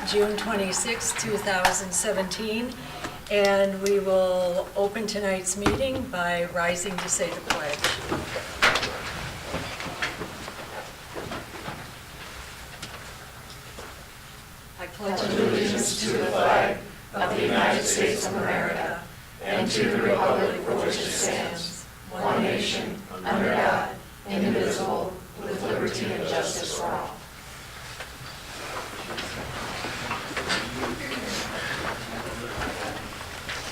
June 26, 2017, and we will open tonight's meeting by rising to say the pledge. I pledge allegiance to the flag of the United States of America and to the republic for which it stands, one nation, under God, indivisible, with liberty and justice for all.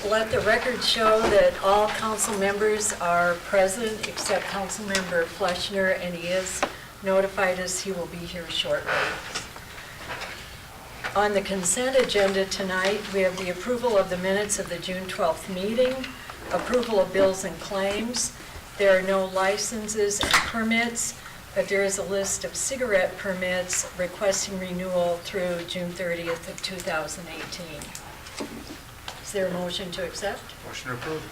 Let the record show that all council members are present except Councilmember Fleischner, and he is notified us he will be here shortly. On the consent agenda tonight, we have the approval of the minutes of the June 12th meeting, approval of bills and claims. There are no licenses and permits, but there is a list of cigarette permits requesting renewal through June 30th of 2018. Is there a motion to accept? Motion to approve.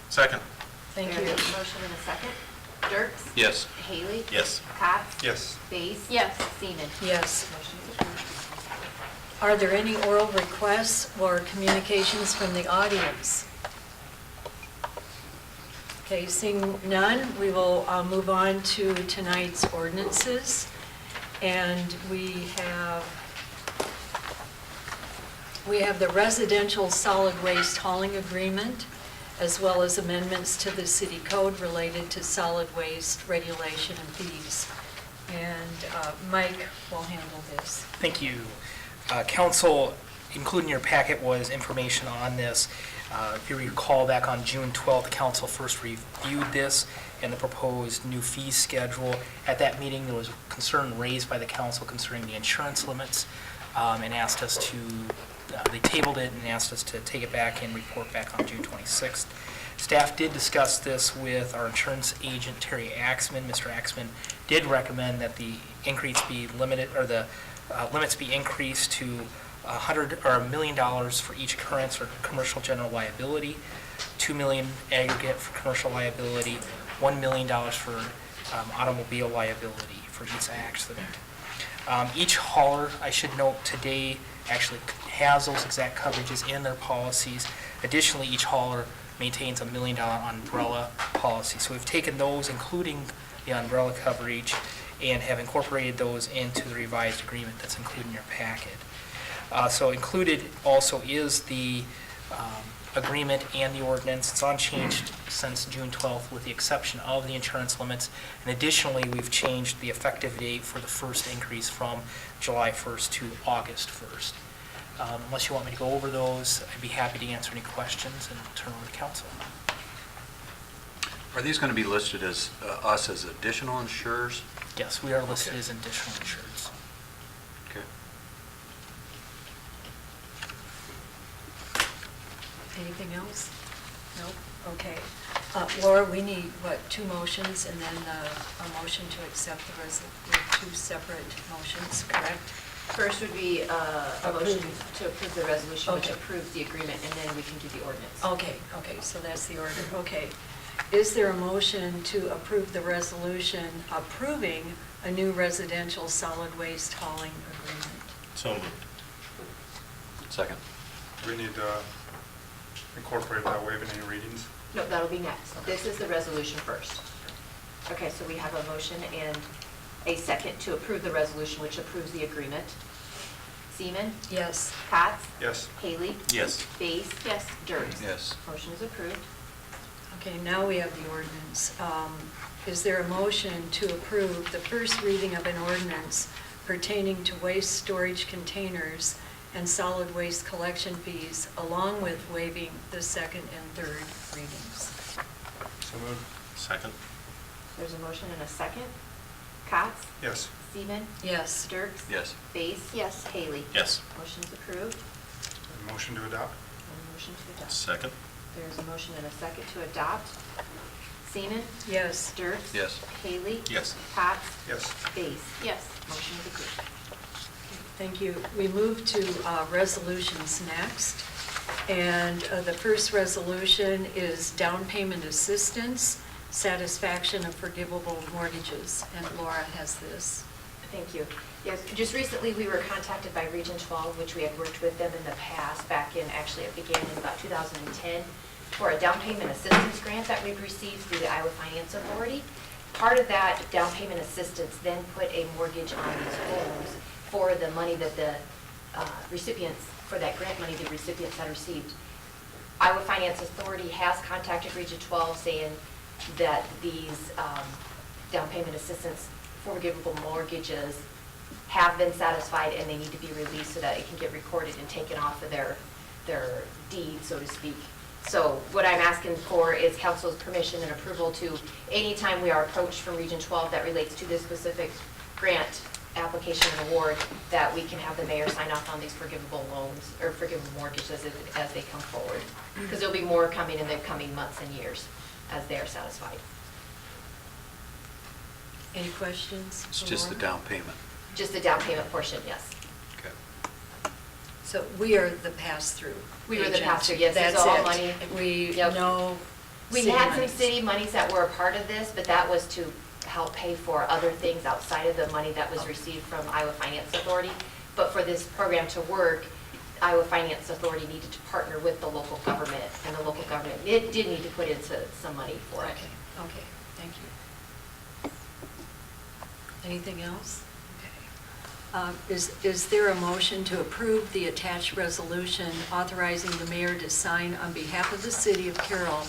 Second. Thank you. There's a motion and a second. Dirks? Yes. Haley? Yes. Cox? Yes. Base? Yes. Seaman? Yes. Motion is approved. Are there any oral requests or communications from the audience? Okay, seeing none, we will move on to tonight's ordinances. And we have the residential solid waste hauling agreement, as well as amendments to the city code related to solid waste regulation and fees. And Mike will handle this. Thank you. Council, including your packet, was information on this. If you recall, back on June 12th, Council first reviewed this and the proposed new fee schedule. At that meeting, there was concern raised by the Council concerning the insurance limits, and asked us to, they tabled it and asked us to take it back and report back on June 26th. Staff did discuss this with our insurance agent, Terry Axman. Mr. Axman did recommend that the increase be limited, or the limits be increased to $1 million for each occurrence for commercial general liability, $2 million aggregate for commercial liability, $1 million for automobile liability for each accident. Each hauler, I should note, today actually has those exact coverages in their policies. Additionally, each hauler maintains a $1 million umbrella policy. So we've taken those, including the umbrella coverage, and have incorporated those into the revised agreement that's included in your packet. So included also is the agreement and the ordinance. It's unchanged since June 12th with the exception of the insurance limits. And additionally, we've changed the effective date for the first increase from July 1st to August 1st. Unless you want me to go over those, I'd be happy to answer any questions and turn over to council. Are these going to be listed as us as additional insurers? Yes, we are listed as additional insureds. Okay. Anything else? Nope. Okay. Laura, we need, what, two motions and then a motion to accept the two separate motions, correct? First would be a motion to approve the resolution, which Okay. approves the agreement, and then we can do the ordinance. Okay, so that's the order. Okay. Is there a motion to approve the resolution approving a new residential solid waste hauling agreement? So moved. Second. We need to incorporate that waiving any readings. No, that'll be next. This is the resolution first. Okay, so we have a motion and a second to approve the resolution, which approves the agreement. Seaman? Yes. Cox? Yes. Haley? Yes. Base? Yes. Dirks? Yes. Motion is approved. Okay, now we have the ordinance. Is there a motion to approve the first reading of an ordinance pertaining to waste storage containers and solid waste collection fees, along with waiving the second and third readings? So moved. Second. There's a motion and a second. Cox? Yes. Seaman? Yes. Dirks? Yes. Base? Yes. Haley? Yes. Motion is approved. And motion to adopt. And a motion to adopt. Second. There's a motion and a second to adopt. Seaman? Yes. Dirks? Yes. Haley? Yes. Cox? Yes. Base? Yes. Motion is approved. Thank you. We move to resolutions next. And the first resolution is down payment assistance, satisfaction of forgivable mortgages. And Laura has this. Thank you. Yes, just recently, we were contacted by Region 12, which we had worked with them in the past, back in, actually, it began in about 2010, for a down payment assistance grant that we've received through the Iowa Finance Authority. Part of that down payment assistance then put a mortgage on these homes for the money that the recipients, for that grant money the recipients had received. Iowa Finance Authority has contacted Region 12 saying that these down payment assistance forgivable mortgages have been satisfied and they need to be released so that it can get recorded and taken off of their deed, so to speak. So what I'm asking for is council's permission and approval to, anytime we are approached from Region 12 that relates to this specific grant application and award, that we can have the mayor sign off on these forgivable loans or forgivable mortgages as they come forward. Because there'll be more coming in the coming months and years as they are satisfied. Any questions? It's for just the Laura? down payment. Just the down payment portion, yes. Okay. So we are the pass-through. We were the agent. pass-through, yes, That's it's all it. money. We Yep. know We city had some monies. city monies that were a part of this, but that was to help pay for other things outside of the money that was received from Iowa Finance Authority. But for this program to work, Iowa Finance Authority needed to partner with the local government, and the local government, it did need to put into some money for it. Okay, thank you. Anything else? Okay. Is there a motion to approve the attached resolution authorizing the mayor to sign on behalf of the city of Carroll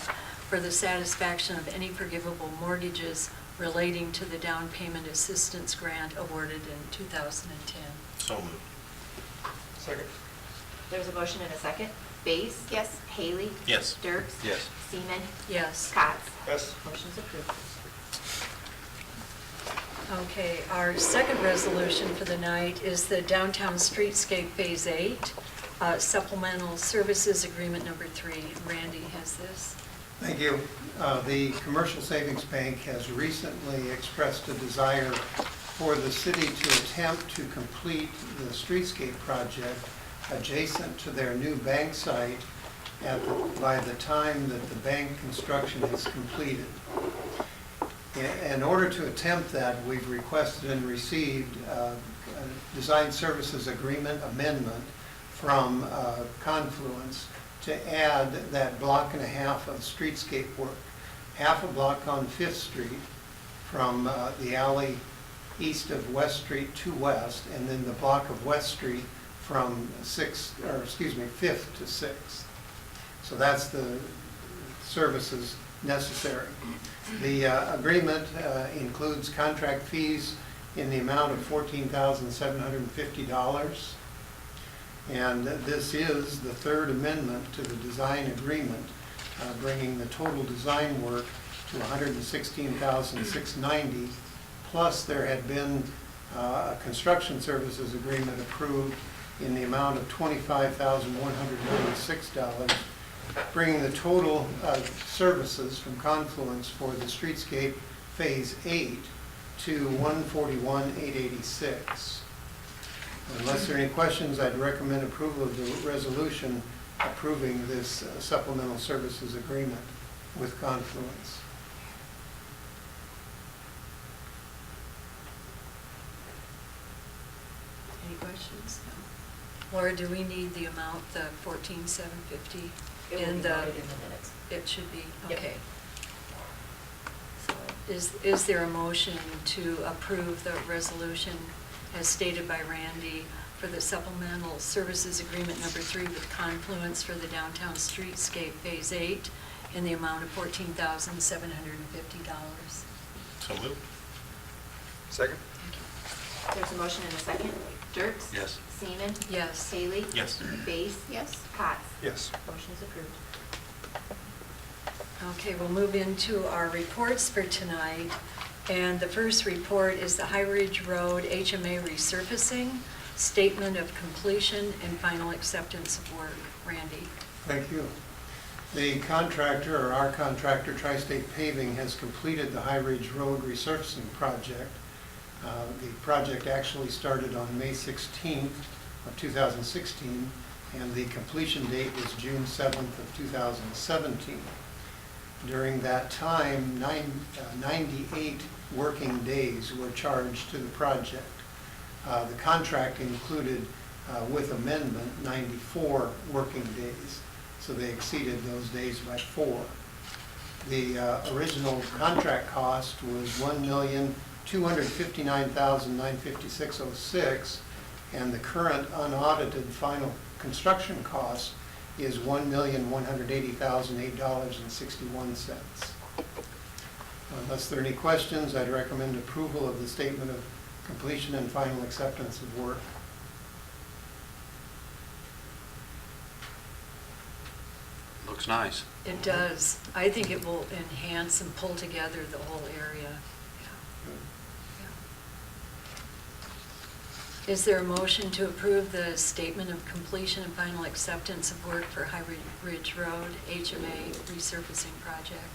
for the satisfaction of any forgivable mortgages relating to the down payment assistance grant awarded in 2010? So moved. Second. There's a motion and a second. Base? Yes. Haley? Yes. Dirks? Yes. Seaman? Yes. Cots? Yes. Motion's approved. Okay, our second resolution for the night is the Downtown Streetscape Phase 8 Supplemental Services Agreement Number 3. Randy has this. Thank you. The Commercial Savings Bank has recently expressed a desire for the city to attempt to complete the streetscape project adjacent to their new bank site by the time that the bank construction is completed. In order to attempt that, we've requested and received a design services agreement amendment from Confluence to add that block and a half of streetscape work. Half a block on Fifth Street from the alley east of West Street to west, and then the block of West Street from Fifth to 6th. So that's the services necessary. The agreement includes contract fees in the amount of $14,750. And this is the third amendment to the design agreement, bringing the total design work to $116,690. Plus, there had been a construction services agreement approved in the amount of $25,196, bringing the total services from Confluence for the streetscape Phase 8 to $141,886. Unless there are any questions, I'd recommend approval of the resolution approving this supplemental services agreement with Confluence. Any questions? No. Laura, do we need the amount, the $14,750? It will be noted in the minutes. It should be, Yep. okay. So is there a motion to approve the resolution as stated by Randy for the supplemental services agreement number 3 with Confluence for the downtown streetscape Phase 8 in the amount of $14,750? So moved. Second. There's a motion and a second. Dirks? Yes. Seaman? Yes. Haley? Yes. Base? Yes. Cots? Yes. Motion is approved. Okay, we'll move into our reports for tonight. And the first report is the High Ridge Road HMA resurfacing, statement of completion and final acceptance of work. Randy? Thank you. The contractor, or our contractor, Tri-State Paving, has completed the High Ridge Road resurfacing project. The project actually started on May 16th of 2016, and the completion date was June 7th of 2017. During that time, 98 working days were charged to the project. The contract included, with amendment, 94 working days, so they exceeded those days by 4. The original contract cost was $1,259,956.06, and the current unaudited final construction cost is $1,180,008.61. Unless there are any questions, I'd recommend approval of the statement of completion and final acceptance of work. Looks nice. It does. I think it will enhance and pull together the whole area. Yeah. Is there a motion to approve the statement of completion and final acceptance of work for High Ridge Road HMA resurfacing project?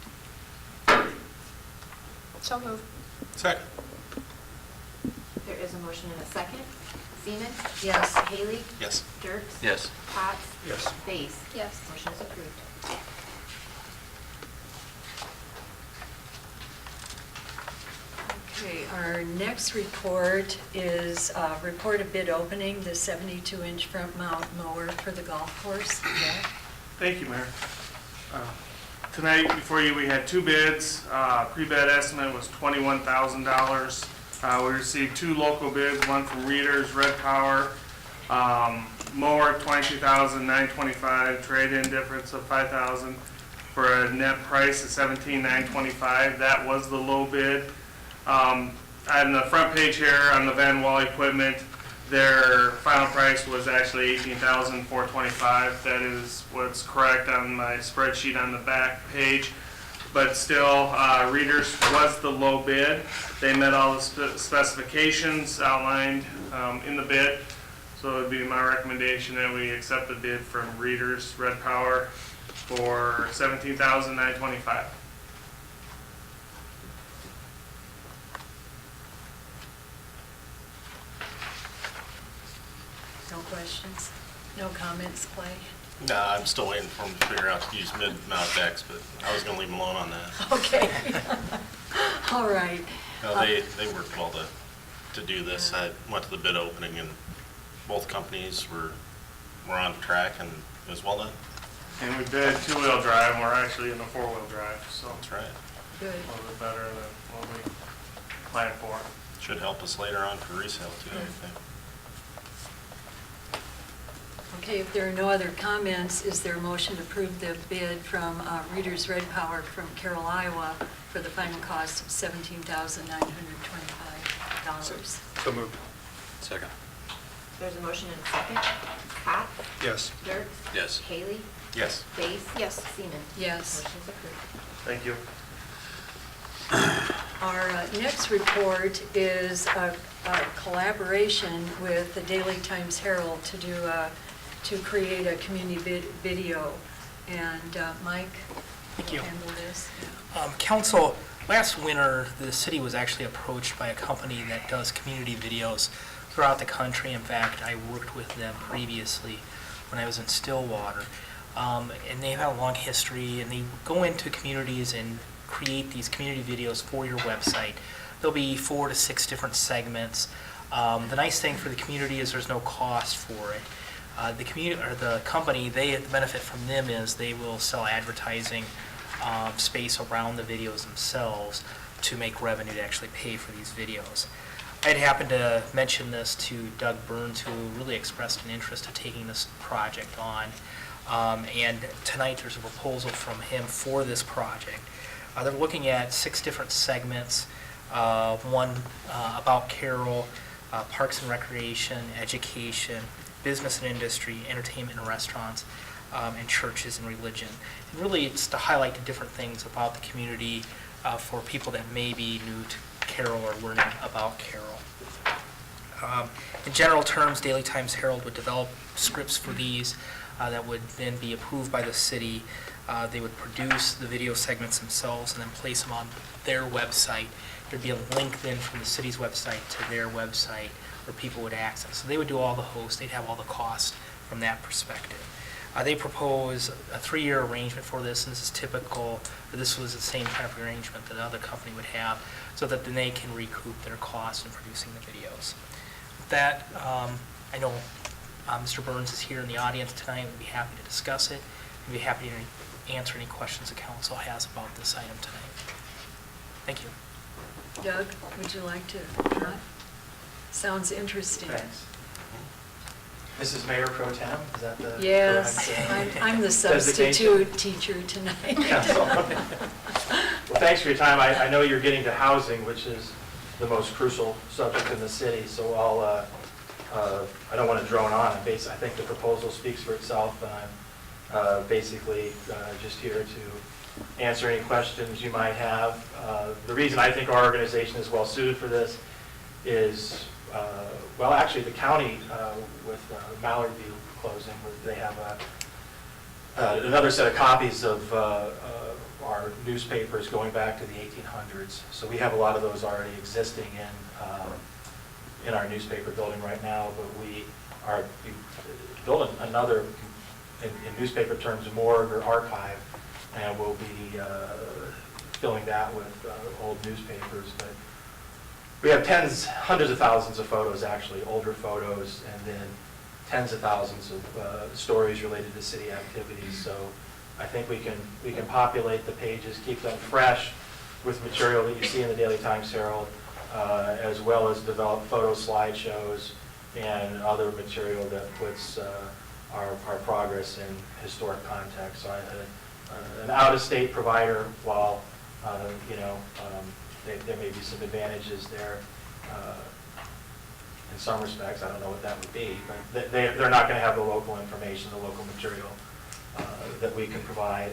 So moved. Second. There is a motion and a second. Seaman? Yes. Haley? Yes. Dirks? Yes. Potts? Yes. Base? Yes. Motion is approved. Okay, our next report is report of bid opening, the 72-inch front mount mower for the golf course. Jack? Thank you, Mayor. Tonight, before you, we had 2 bids. Pre-bid estimate was $21,000. We received 2 local bids, one from Readers, Red Power, mower $22,925, trade-in difference of $5,000 for a net price of $17,925. That was the low bid. On the front page here on the Van Wall equipment, their final price was actually $18,425. That is what's correct on my spreadsheet on the back page. But still, Readers was the low bid. They met all the specifications outlined in the bid. So it would be my recommendation that we accept the bid from Readers Red Power for $17,925. No questions? No comments, Clay? Nah, I'm still waiting for them to figure out to use mid-mount decks, but I was gonna leave them alone on that. Okay. All right. No, they worked well to do this. I went to the bid opening and both companies were on track and it was well done. And we bid 2-wheel drive, and we're actually in the 4-wheel drive, so That's right. Good. a little bit better than what we planned for. Should help us later on for resale too, I think. Okay, if there are no other comments, is there a motion to approve the bid from Readers Red Power from Carroll, Iowa for the final cost of $17,925? So moved. Second. There's a motion and a second. Potts? Yes. Dirks? Yes. Haley? Yes. Base? Yes. Seaman? Yes. Motion is approved. Thank you. Our next report is a collaboration with the Daily Times Herald to do to create a community video. And Mike, Thank you. will handle this. Council, last winter, the city was actually approached by a company that does community videos throughout the country. In fact, I worked with them previously when I was in Stillwater. And they've had a long history, and they go into communities and create these community videos for your website. There'll be 4 to 6 different segments. The nice thing for the community is there's no cost for it. The community or the company, the benefit from them is they will sell advertising space around the videos themselves to make revenue to actually pay for these videos. I'd happened to mention this to Doug Burns, who really expressed an interest in taking this project on. And tonight there's a proposal from him for this project. They're looking at 6 different segments, one about Carroll, parks and recreation, education, business and industry, entertainment and restaurants, and churches and religion. And really it's to highlight the different things about the community for people that may be new to Carroll or learning about Carroll. In general terms, Daily Times Herald would develop scripts for these that would then be approved by the city. They would produce the video segments themselves and then place them on their website. There'd be a link then from the city's website to their website where people would access. So they would do all the hosts, they'd have all the cost from that perspective. They propose a 3-year arrangement for this, and this is typical, or this was the same kind of arrangement that another company would have, so that then they can recoup their costs in producing the videos. that, I know Mr. Burns is here in the audience tonight, we'd be happy to discuss it. We'd be happy to answer any questions the council has about this item tonight. Thank you. Doug, would you like to? Sounds interesting. Thanks. This is Mayor Pro Tem, is that the Yes, correct, I'm the designation? substitute teacher tonight. Well, thanks for your time. I know you're getting to housing, which is the most crucial subject in the city, so I don't want to drone on. I think the proposal speaks for itself, and I'm basically just here to answer any questions you might have. The reason I think our organization is well suited for this is, well, actually, the county with Mallard View closing, they have another set of copies of our newspapers going back to the 1800s. So we have a lot of those already existing in our newspaper building right now, but we building another, in newspaper terms, morgue or archive, and we'll be filling that with old newspapers. But we have hundreds of thousands of photos, actually, older photos, and then tens of thousands of stories related to city activities. So I think we can populate the pages, keep them fresh with material that you see in the Daily Times Herald, as well as develop photo slideshows and other material that puts our progress in historic context. So an out-of-state provider, while there may be some advantages there in some respects. I don't know what that would be, but they're not going to have the local information, the local material that we can provide.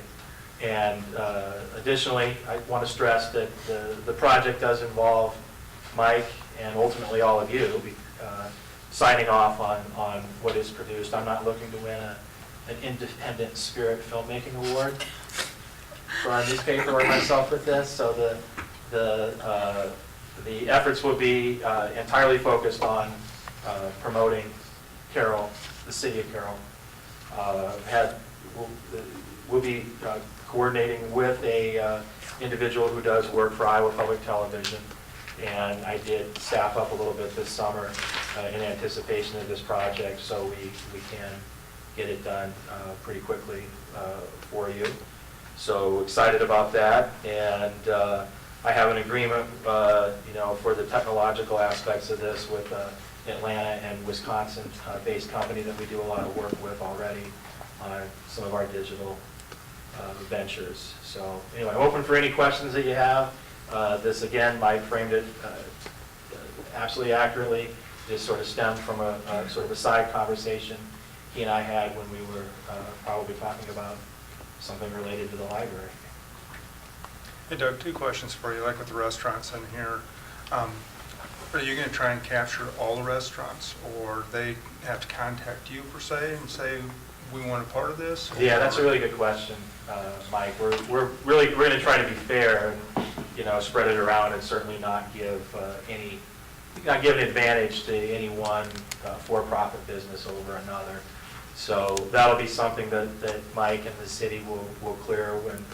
And additionally, I want to stress that the project does involve Mike and ultimately all of you signing off on what is produced. I'm not looking to win an Independent Spirit Filmmaking Award for our newspaper or myself with this. So the efforts will be entirely focused on promoting Carroll, the city of Carroll. We'll be coordinating with a individual who does work for Iowa Public Television, and I did staff up a little bit this summer in anticipation of this project, so we can get it done pretty quickly for you. So excited about that, and I have an agreement, for the technological aspects of this with Atlanta and Wisconsin-based company that we do a lot of work with already on some of our digital ventures. So anyway, I'm open for any questions that you have. This, again, Mike framed it absolutely accurately. This sort of stemmed from a sort of a side conversation he and I had when we were probably talking about something related to the library. Hey Doug, 2 questions for you, like with the restaurants in here. Are you going to try and capture all the restaurants, or they have to contact you per se and say, we want a part of this? Yeah, that's a really good question, Mike. We're going to try to be fair and, spread it around and certainly not give an advantage to any one for-profit business over another. So that'll be something that Mike and the city will clear when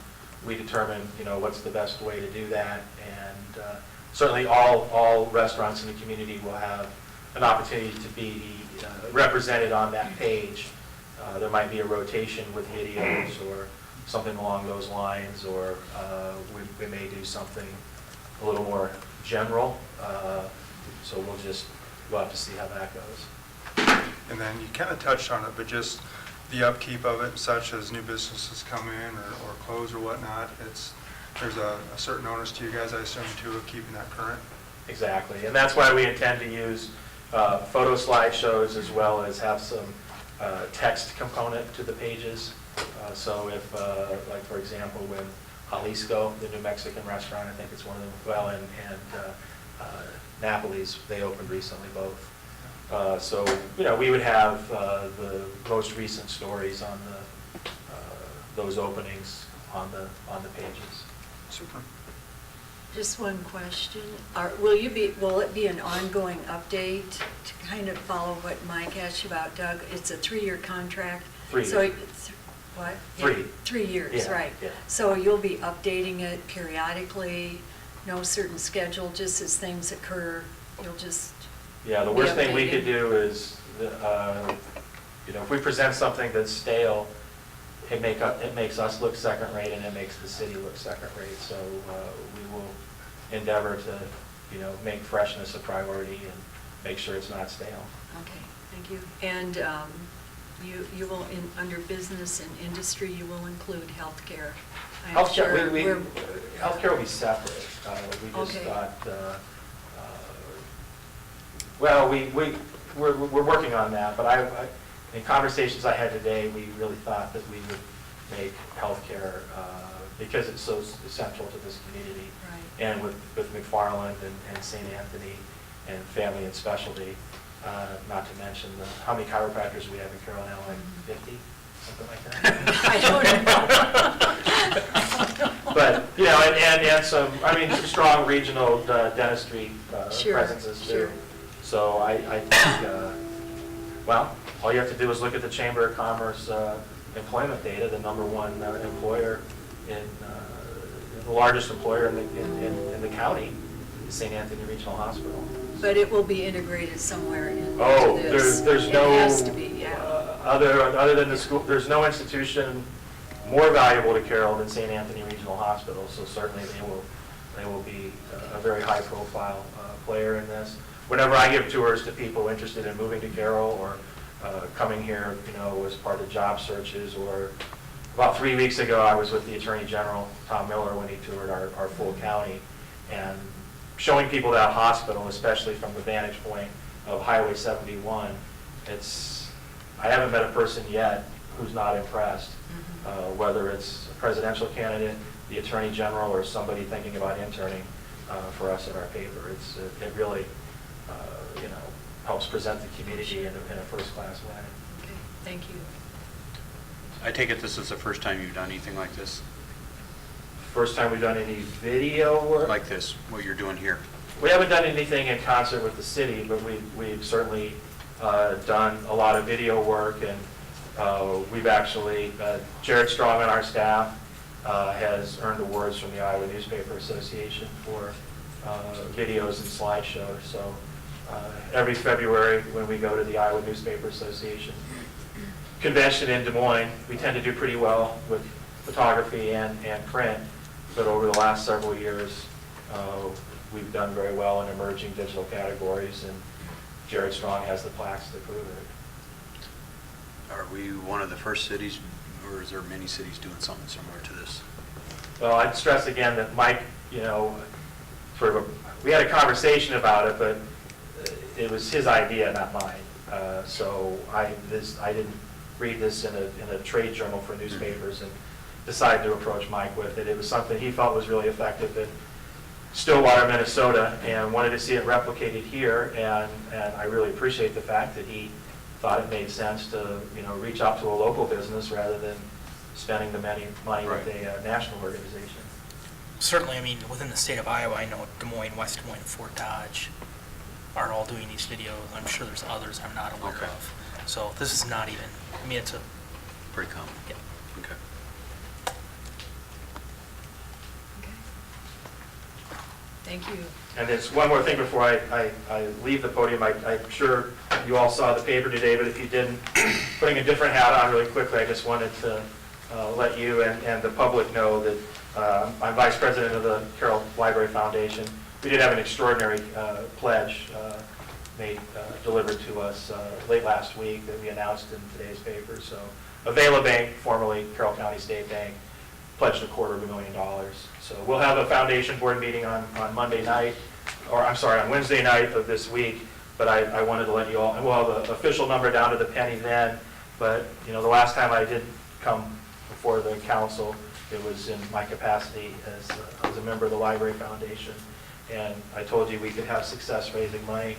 we determine, what's the best way to do that. And certainly all restaurants in the community will have an opportunity to be represented on that page. There might be a rotation with videos or something along those lines, or we may do something a little more general. So we'll have to see how that goes. And then you kind of touched on it, but just the upkeep of it, such as new businesses come in or close or whatnot, there's a certain onus to you guys, I assume, too, of keeping that current? Exactly, and that's why we intend to use photo slideshows as well as have some text component to the pages. So if, like for example, when Jalisco, the New Mexican restaurant, I think it's one of them, well, and Napoli's, they opened recently both. So, we would have the most recent stories on those openings on the pages. Super. Just one question. Will it be an ongoing update to kind of follow what Mike asked you about, Doug? It's a 3-year contract. 3 So years. what? 3. Yeah, 3 years, Yeah, right. yeah. So you'll be updating it periodically, no certain schedule, just as things occur, you'll just Yeah, the be worst thing we updating. could do is, if we present something that's stale, it makes us look second rate and it makes the city look second rate. So we will endeavor to, make freshness a priority and make sure it's not stale. Okay, thank you. And you will, under business and industry, you will include healthcare. I'm Healthcare, sure we're- healthcare will be separate. We just Okay. thought, well, we're working on that, but in conversations I had today, we really thought that we would make healthcare, because it's so essential to this community. Right. And with McFarland and St. Anthony and family and specialty, not to mention how many chiropractors we have in Carroll now, like 50, something like that. I don't know. But, and some, strong regional dentistry Sure, presences too. sure. So I think, well, all you have to do is look at the Chamber of Commerce employment data, the #1 employer the largest employer in the county, is St. Anthony Regional Hospital. But it will be integrated somewhere into Oh, this. there's no. It has to be, yeah. Other than the school, there's no institution more valuable to Carroll than St. Anthony Regional Hospital, so certainly they will be a very high-profile player in this. Whenever I give tours to people interested in moving to Carroll or coming here, as part of job searches, or about 3 weeks ago, I was with the Attorney General, Tom Miller, when he toured our full county, and showing people that hospital, especially from the vantage point of Highway 71, I haven't met a person yet who's not impressed, whether it's a presidential candidate, the Attorney General, or somebody thinking about interning for us at our paper. It really, helps present the community in a first-class way. Okay, thank you. I take it this is the first time you've done anything like this? First time we've done any video work? Like this, what you're doing here? We haven't done anything in concert with the city, but we've certainly done a lot of video work, and we've actually, Jared Strong on our staff has earned awards from the Iowa Newspaper Association for videos and slideshows. So every February when we go to the Iowa Newspaper Association convention in Des Moines, we tend to do pretty well with photography and print, but over the last several years, we've done very well in emerging digital categories, and Jared Strong has the plaques to prove it. Are we one of the first cities, or is there many cities doing something similar to this? Well, I'd stress again that Mike, we had a conversation about it, but it was his idea, not mine. So I didn't read this in a trade journal for newspapers and decided to approach Mike with it. It was something he felt was really effective in Stillwater, Minnesota, and wanted to see it replicated here. And I really appreciate the fact that he thought it made sense to reach out to a local business rather than spending the money with a national organization. Certainly, within the state of Iowa, I know Des Moines, West Des Moines, Fort Dodge are all doing these videos. I'm sure there's others I'm not aware Okay. of. So this is not even, it's a, Pretty common. yeah. Okay. Okay. Thank you. And there's one more thing before I leave the podium. I'm sure you all saw the paper today, but if you didn't, putting a different hat on really quickly, I just wanted to let you and the public know that I'm vice president of the Carroll Library Foundation. We did have an extraordinary pledge delivered to us late last week that we announced in today's paper. So Avela Bank, formerly Carroll County State Bank, pledged $250,000. So we'll have a foundation board meeting on Monday night, on Wednesday night of this week. But I wanted to let you all, and we'll have the official number down to the penny then. But the last time I did come before the council, it was in my capacity as a member of the Library Foundation. And I told you we could have success raising money,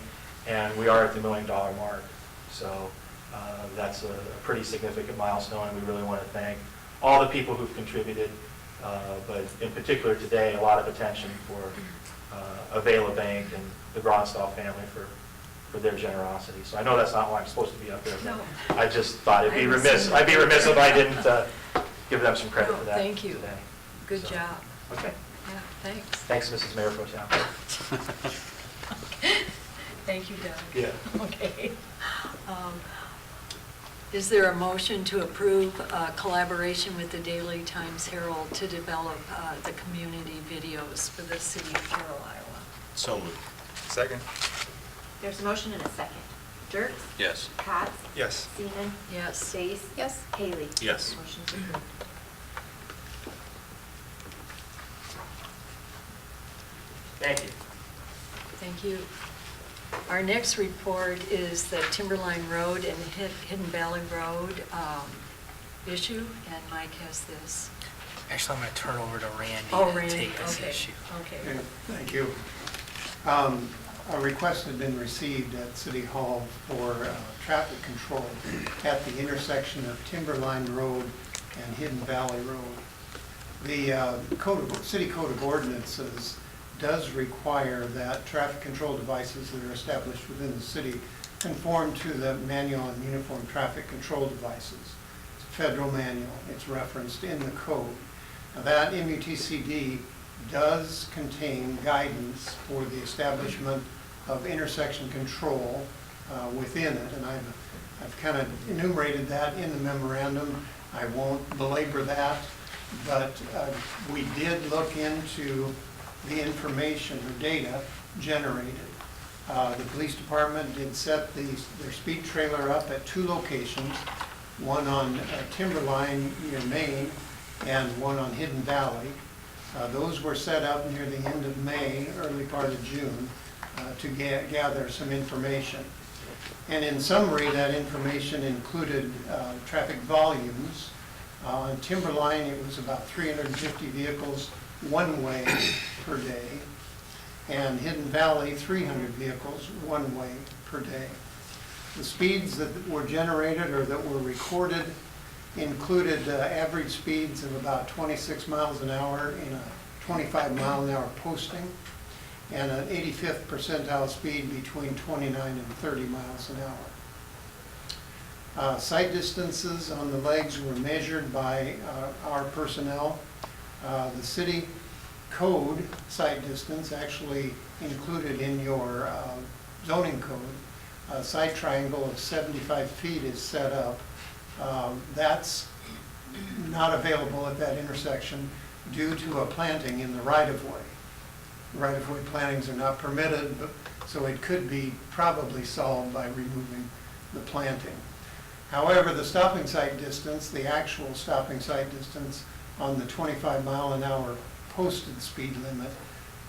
and we are at the $1 million mark. So that's a pretty significant milestone, and we really want to thank all the people who've contributed, but in particular today, a lot of attention for Avela Bank and the Gronstal family for their generosity. So I know that's not why I'm supposed to be up there, but No. I just thought I'd be I remiss if I didn't give them some credit No, for that thank you. today. Good So, job. Okay. Yeah, thanks. Thanks, Mrs. Mayor Pro Tem. Thank you, Doug. Yeah. Okay. Is there a motion to approve collaboration with the Daily Times Herald to develop the community videos for the city of Carroll, Iowa? So moved. Second? There's a motion and a second. Dirks? Yes. Cots? Yes. Seaman? Yes. Space? Yes. Haley? Yes. Motion's approved. Thank you. Thank you. Our next report is the Timberline Road and Hidden Valley Road issue, and Mike has this. Actually, I'm going to turn over to Randy Oh, to Randy, take this okay, issue. okay. Okay, thank you. A request had been received at City Hall for traffic control at the intersection of Timberline Road and Hidden Valley Road. The City Code of Ordinances does require that traffic control devices that are established within the city conform to the Manual on Uniform Traffic Control Devices. It's a federal manual. It's referenced in the code. Now, that MUTCD does contain guidance for the establishment of intersection control within it, and I've kind of enumerated that in the memorandum. I won't belabor that, but we did look into the information or data generated. The police department did set their speed trailer up at 2 locations, one on Timberline near Maine and one on Hidden Valley. Those were set up near the end of May, early part of June, to gather some information. And in summary, that information included traffic volumes. On Timberline, it was about 350 vehicles one way per day, and Hidden Valley, 300 vehicles one way per day. The speeds that were generated or that were recorded included average speeds of about 26 miles an hour in a 25 mile an hour posting, and an 85th percentile speed between 29 and 30 miles an hour. Sight distances on the legs were measured by our personnel. The city code sight distance actually included in your zoning code. A sight triangle of 75 feet is set up. That's not available at that intersection due to a planting in the right-of-way. Right-of-way plantings are not permitted, so it could be probably solved by removing the planting. However, the stopping sight distance, the actual stopping sight distance on the 25 mile an hour posted speed limit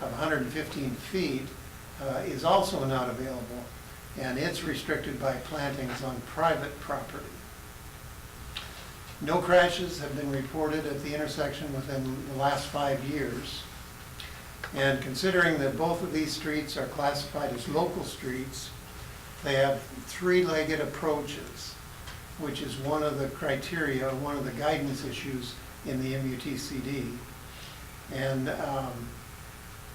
of 115 feet is also not available, and it's restricted by plantings on private property. No crashes have been reported at the intersection within the last 5 years. And considering that both of these streets are classified as local streets, they have 3-legged approaches, which is one of the criteria, one of the guidance issues in the MUTCD. And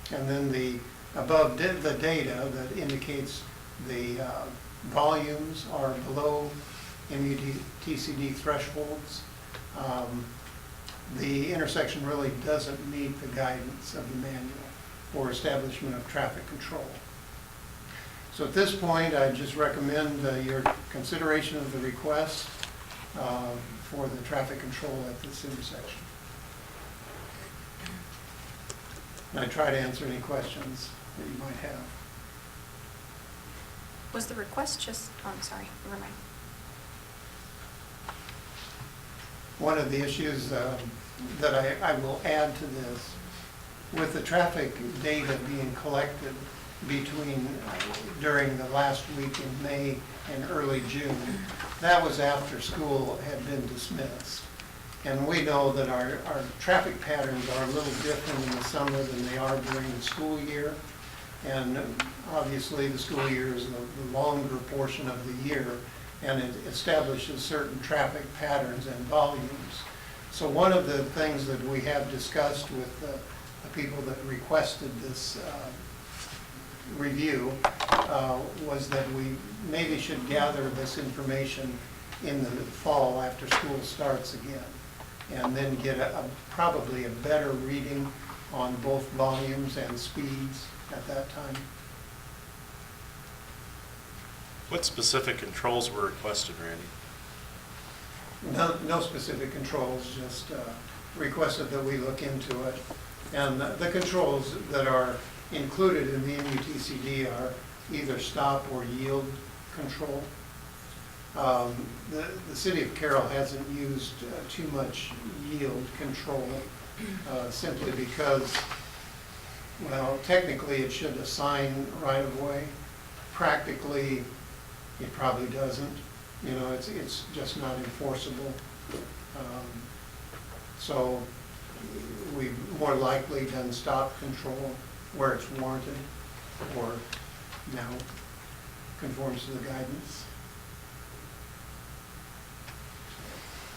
then the above the data that indicates the volumes are below MUTCD thresholds. The intersection really doesn't meet the guidance of the manual for establishment of traffic control. So at this point, I just recommend your consideration of the request for the traffic control at this intersection. And I try to answer any questions that you might have. Was the request just, oh, I'm sorry, never mind. One of the issues that I will add to this, with the traffic data being collected during the last week in May and early June, that was after school had been dismissed. And we know that our traffic patterns are a little different in the summer than they are during the school year. And obviously the school year is the longer portion of the year, and it establishes certain traffic patterns and volumes. So one of the things that we have discussed with the people that requested this review was that we maybe should gather this information in the fall after school starts again, and then get probably a better reading on both volumes and speeds at that time. What specific controls were requested, Randy? No specific controls, just requested that we look into it. And the controls that are included in the MUTCD are either stop or yield control. The city of Carroll hasn't used too much yield control simply because, well, technically it should assign right-of-way. Practically, it probably doesn't. You know, it's just not enforceable. So we've more likely done stop control where it's warranted or now conforms to the guidance.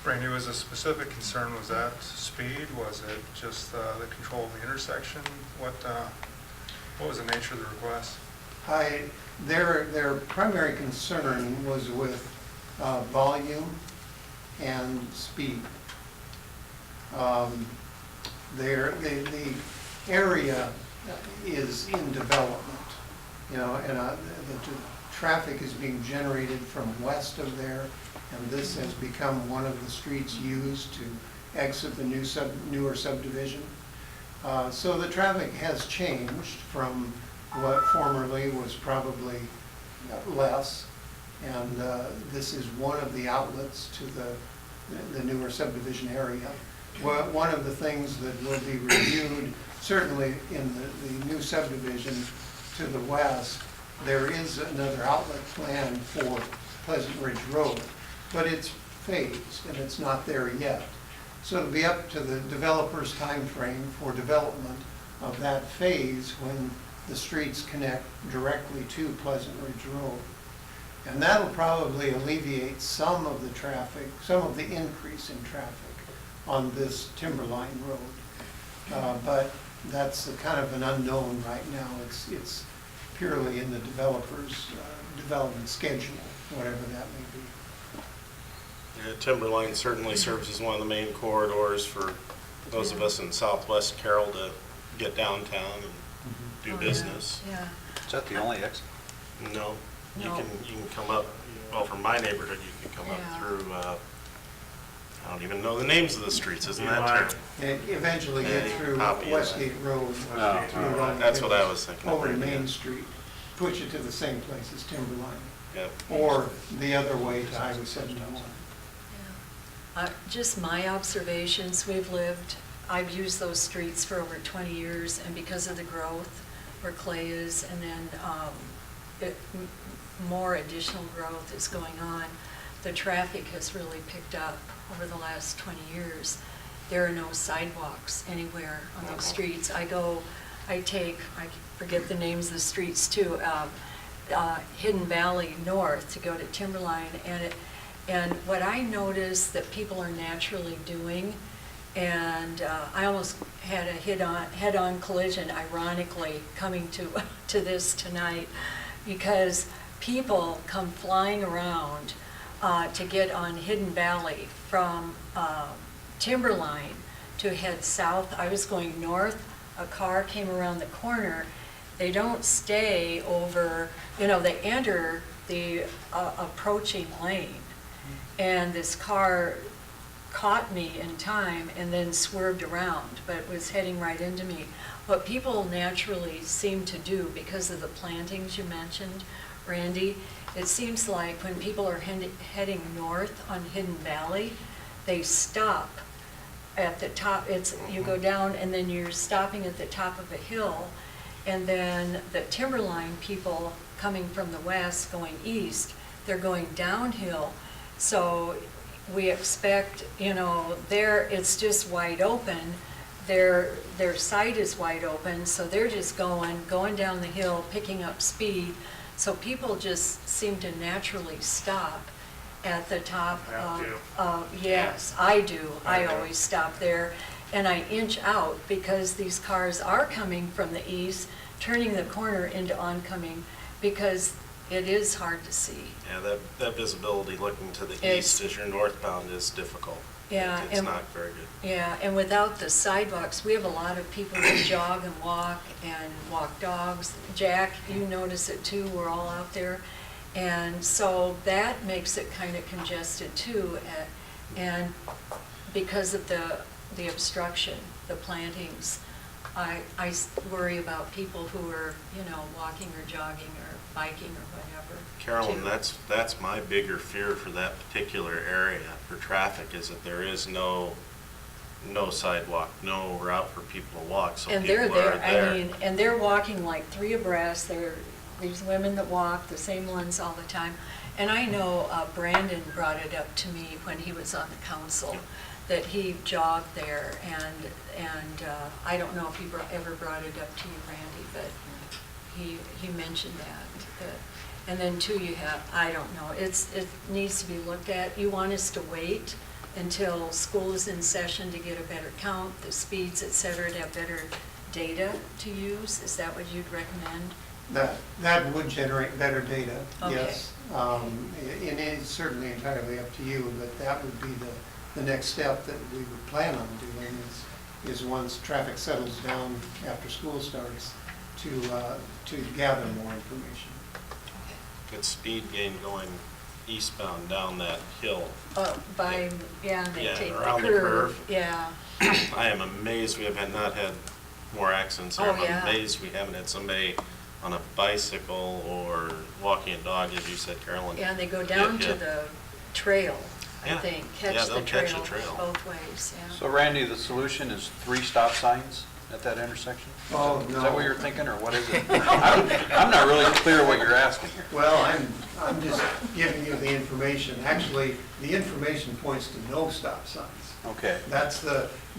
Brandy, was a specific concern, was that speed? Was it just the control of the intersection? What was the nature of the request? Their primary concern was with volume and speed. The area is in development, you know, and the traffic is being generated from west of there, and this has become one of the streets used to exit the newer subdivision. So the traffic has changed from what formerly was probably less, and this is one of the outlets to the newer subdivision area. Well, one of the things that will be reviewed, certainly in the new subdivision to the west, there is another outlet plan for Pleasant Ridge Road, but it's phased and it's not there yet. So it'll be up to the developer's time frame for development of that phase when the streets connect directly to Pleasant Ridge Road. And that'll probably alleviate some of the traffic, some of the increase in traffic on this Timberline Road. But that's kind of an unknown right now. It's purely in the developer's development schedule, whatever that may be. Yeah, Timberline certainly serves as one of the main corridors for those of us in southwest Carroll to get downtown and do Oh, business. Yeah. Is that the only exit? No, you No. can come up, well, from my neighborhood, you can come Yeah. up through, I don't even know the names of the streets, isn't that Eli. terrible? And eventually get through Poppy, Westgate Road. Oh, through Run That's what I was thinking. Over to Yeah. Main Street, push it to the same place as Timberline, Yep. or the other way to Highway 71. Just my observations, I've used those streets for over 20 years, and because of the growth where Clay is, and then more additional growth is going on, the traffic has really picked up over the last 20 years. There are no sidewalks anywhere on those streets. I forget the names of the streets too, Hidden Valley North to go to Timberline, and what I noticed that people are naturally doing, and I almost had a head-on collision, ironically, coming to this tonight, because people come flying around to get on Hidden Valley from Timberline to head south. I was going north, a car came around the corner. They don't stay over, they enter the approaching lane. And this car caught me in time and then swerved around, but was heading right into me. What people naturally seem to do, because of the plantings you mentioned, Randy, it seems like when people are heading north on Hidden Valley, they stop at the top. You go down and then you're stopping at the top of a hill, and then the Timberline people coming from the west going east, they're going downhill. So we expect, there it's just wide open. Their sight is wide open, so they're just going down the hill, picking up speed. So people just seem to naturally stop at the top of, yes, I do. I always stop there, and I inch out because these cars are coming from the east, turning the corner into oncoming, because it is hard to see. Yeah, that visibility looking to the It's- east as you're northbound is difficult. Yeah, It's and- not very good. Yeah, and without the sidewalks, we have a lot of people who jog and walk dogs. Jack, you notice it too, we're all out there. And so that makes it kind of congested too. And because of the obstruction, the plantings, I worry about people who are, walking or jogging or biking or whatever. Carolyn, too. that's my bigger fear for that particular area for traffic, is that there is no sidewalk, no route for people to walk, so And people they're are there, there. and they're walking like three abreast. They're these women that walk, the same ones all the time. And I know Brandon brought it up to me when he was on the council, that he jogged there, and I don't know if he ever brought it up to you, Randy, but he mentioned that. And then too, you have, I don't know, it needs to be looked at. You want us to wait until school is in session to get a better count, the speeds, et cetera, to have better data to use? Is that what you'd recommend? That would generate better data, Okay. yes. And it's certainly entirely up to you, but that would be the next step that we would plan on doing is once traffic settles down after school starts, to gather more information. It's speed gain going eastbound down that hill. They take the around the curve. Yeah. I am amazed we have not had more accidents here. Oh, I'm yeah. amazed we haven't had somebody on a bicycle or walking a dog, as you said, Carolyn. Yeah, and they go down get to hit. the trail, I Yeah. think, Yeah, catch the they'll catch trail the trail. both ways, yeah. So Randy, the solution is 3 stop signs at that intersection? Oh, Is no. that what you're thinking, or what is it? I'm not really clear what you're asking here. Well, I'm just giving you the information. Actually, the information points to no stop signs. Okay. That's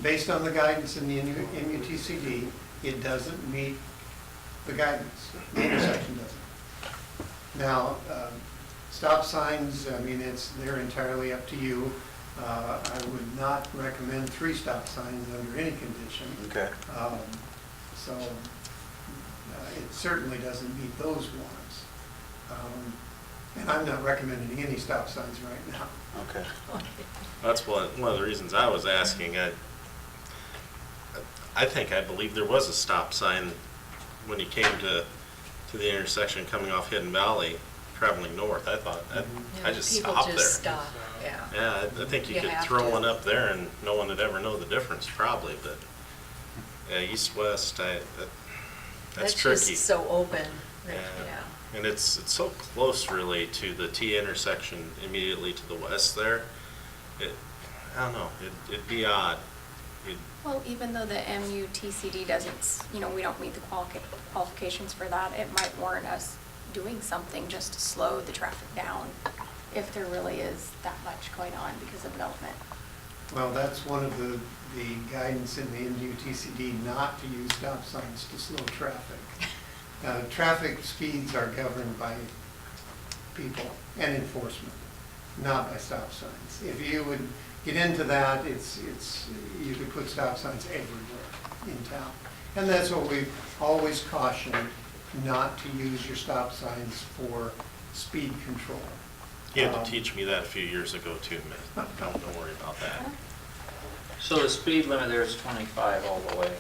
based on the guidance in the MUTCD, it doesn't meet the guidance. The intersection doesn't. Now, stop signs, I mean, they're entirely up to you. I would not recommend 3 stop signs under any condition. Okay. So it certainly doesn't meet those ones. And I'm not recommending any stop signs right now. Okay. That's one of the reasons I was asking. I believe there was a stop sign when you came to the intersection coming off Hidden Valley, traveling north. I thought, I just stopped there. People just stop, yeah. Yeah, I think you You could have throw to. one up there and no one would ever know the difference, probably, but east-west, that's tricky. just so open, Yeah. yeah. And it's so close, really, to the T intersection immediately to the west there. I don't know, it'd be odd. Well, even though the MUTCD doesn't, we don't meet the qualifications for that, it might warrant us doing something just to slow the traffic down if there really is that much going on because of development. Well, that's one of the guidance in the MUTCD, not to use stop signs to slow traffic. Traffic speeds are governed by people and enforcement, not by stop signs. If you would get into that, you could put stop signs everywhere in town. And that's what we've always cautioned, not to use your stop signs for speed control. You had to teach me that a few years ago, too, man. Don't worry about that. So the speed limit there is 25 all the way.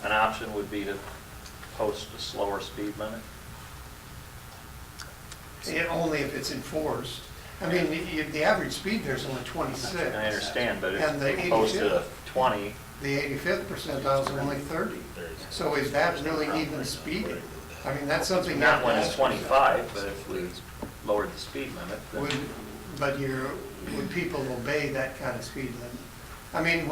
An option would be to post a slower speed limit? Only if it's enforced. I mean, the average speed there is only 26. I understand, but And the if you post a 20, The 85th percentile is only 30. So is that really even speeding? I mean, that's something. you have not to when it's ask yourself. 25, but if we lowered the speed limit, then... Would people obey that kind of speed limit? I mean,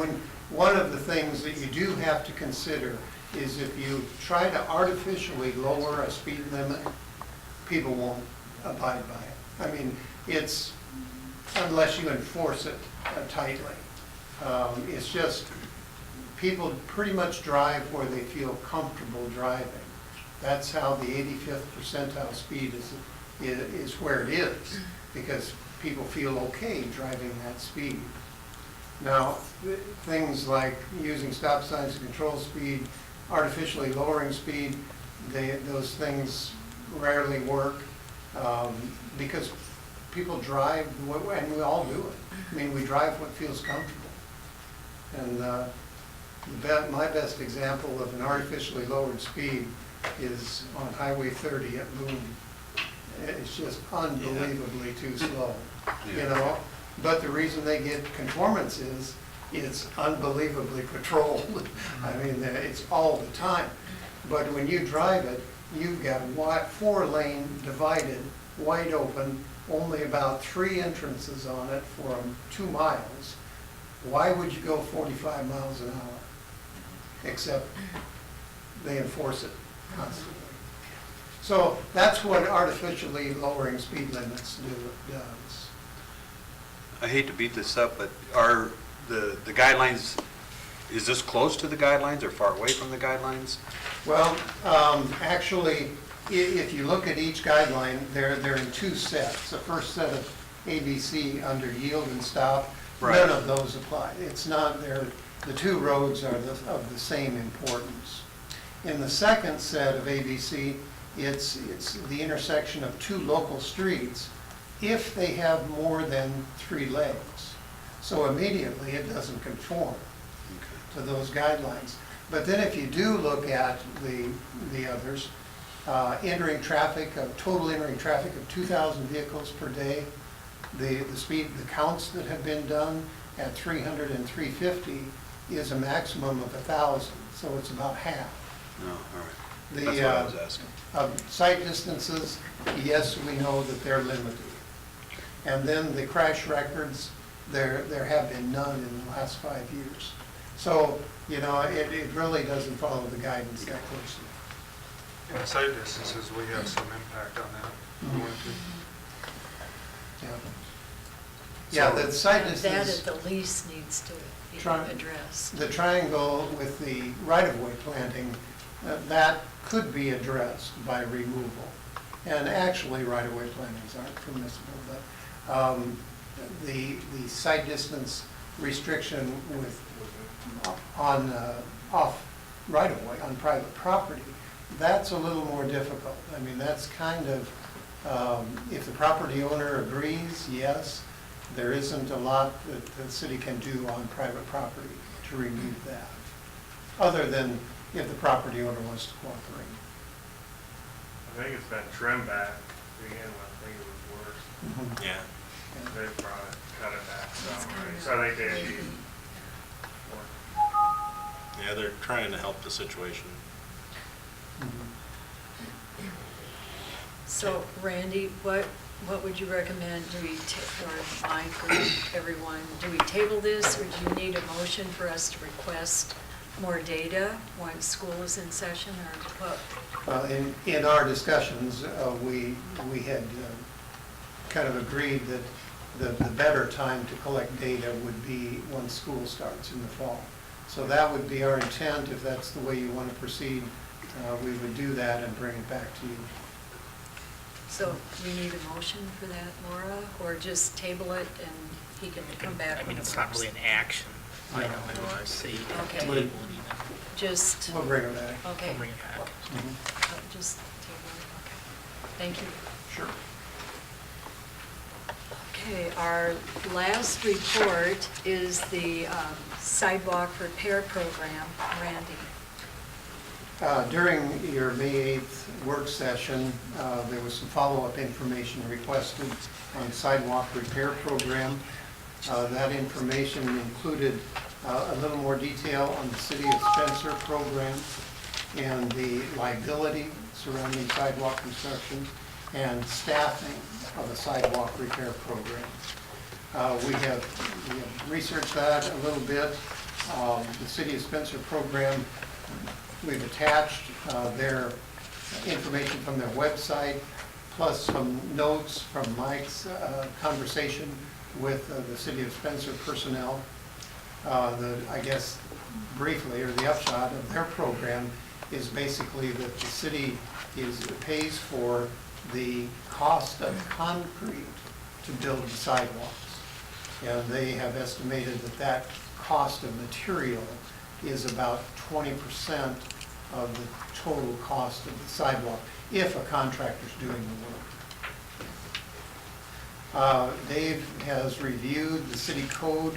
one of the things that you do have to consider is if you try to artificially lower a speed limit, people won't abide by it. I mean, it's, unless you enforce it tightly. It's just, people pretty much drive where they feel comfortable driving. That's how the 85th percentile speed is where it is, because people feel okay driving that speed. Now, things like using stop signs to control speed, artificially lowering speed, those things rarely work, because people drive, and we all do it. I mean, we drive what feels comfortable. And my best example of an artificially lowered speed is on Highway 30 at Boone. It's just unbelievably too slow, you Yeah. know? But the reason they get conformance is it's unbelievably patrolled. I mean, it's all the time. But when you drive it, you've got 4-lane divided, wide open, only about 3 entrances on it for 2 miles. Why would you go 45 miles an hour? Except they enforce it constantly. So that's what artificially lowering speed limits does. I hate to beat this up, but are the guidelines, is this close to the guidelines or far away from the guidelines? Well, actually, if you look at each guideline, they're in 2 sets. The first set of ABC under yield and stop, none of those apply. It's not, the 2 roads are of the same importance. In the second set of ABC, it's the intersection of 2 local streets if they have more than 3 legs. So immediately it doesn't conform to those guidelines. But then if you do look at the others, entering traffic, total entering traffic of 2,000 vehicles per day, the counts that have been done at 300 and 350 is a maximum of 1,000, so it's about half. No, all right. The, That's what I was asking. Sight distances, yes, we know that they're limited. And then the crash records, there have been none in the last 5 years. So, you know, it really doesn't follow the guidance that closely. In the sight distances, we have some impact on that. Mhm. Going to- Yeah, the sight That distance, at the least needs to be Try- addressed. the triangle with the right-of-way planting, that could be addressed by removal. And actually, right-of-way plantings aren't permissible, but the sight distance restriction off right-of-way, on private property, that's a little more difficult. I mean, that's kind of, if the property owner agrees, yes, there isn't a lot that the city can do on private property to remove that, other than if the property owner wants to cooperate. I think it's been trimmed back to begin with. I think it was worse. Yeah. They brought it, cut it back That's some, kind of- so I think they need more. Yeah, they're trying to help the situation. So Randy, what would you recommend? Do we, or Mike, or everyone, do we table this, or do you need a motion for us to request more data once school is in session, or what? In our discussions, we had kind of agreed that the better time to collect data would be when school starts in the fall. So that would be our intent. If that's the way you want to proceed, we would do that and bring it back to you. So we need a motion for that, Laura, or just table it and he can come back? I mean, when it's it not works? really an action item, I would say. Okay. Table it even. Just, We'll bring it back. okay. We'll bring it back. Just table it, okay. Thank you. Sure. Okay, our last report is the sidewalk repair program. Randy? During your May 8th work session, there was some follow-up information requested on sidewalk repair program. That information included a little more detail on the City of Spencer program and the liability surrounding sidewalk construction and staffing of a sidewalk repair program. We have researched that a little bit. The City of Spencer program, we've attached their information from their website, plus some notes from Mike's conversation with the City of Spencer personnel. I guess briefly, or the upshot of their program is basically that the city pays for the cost of concrete to build the sidewalks. And they have estimated that cost of material is about 20% of the total cost of the sidewalk, if a contractor's doing the work. Dave has reviewed the city code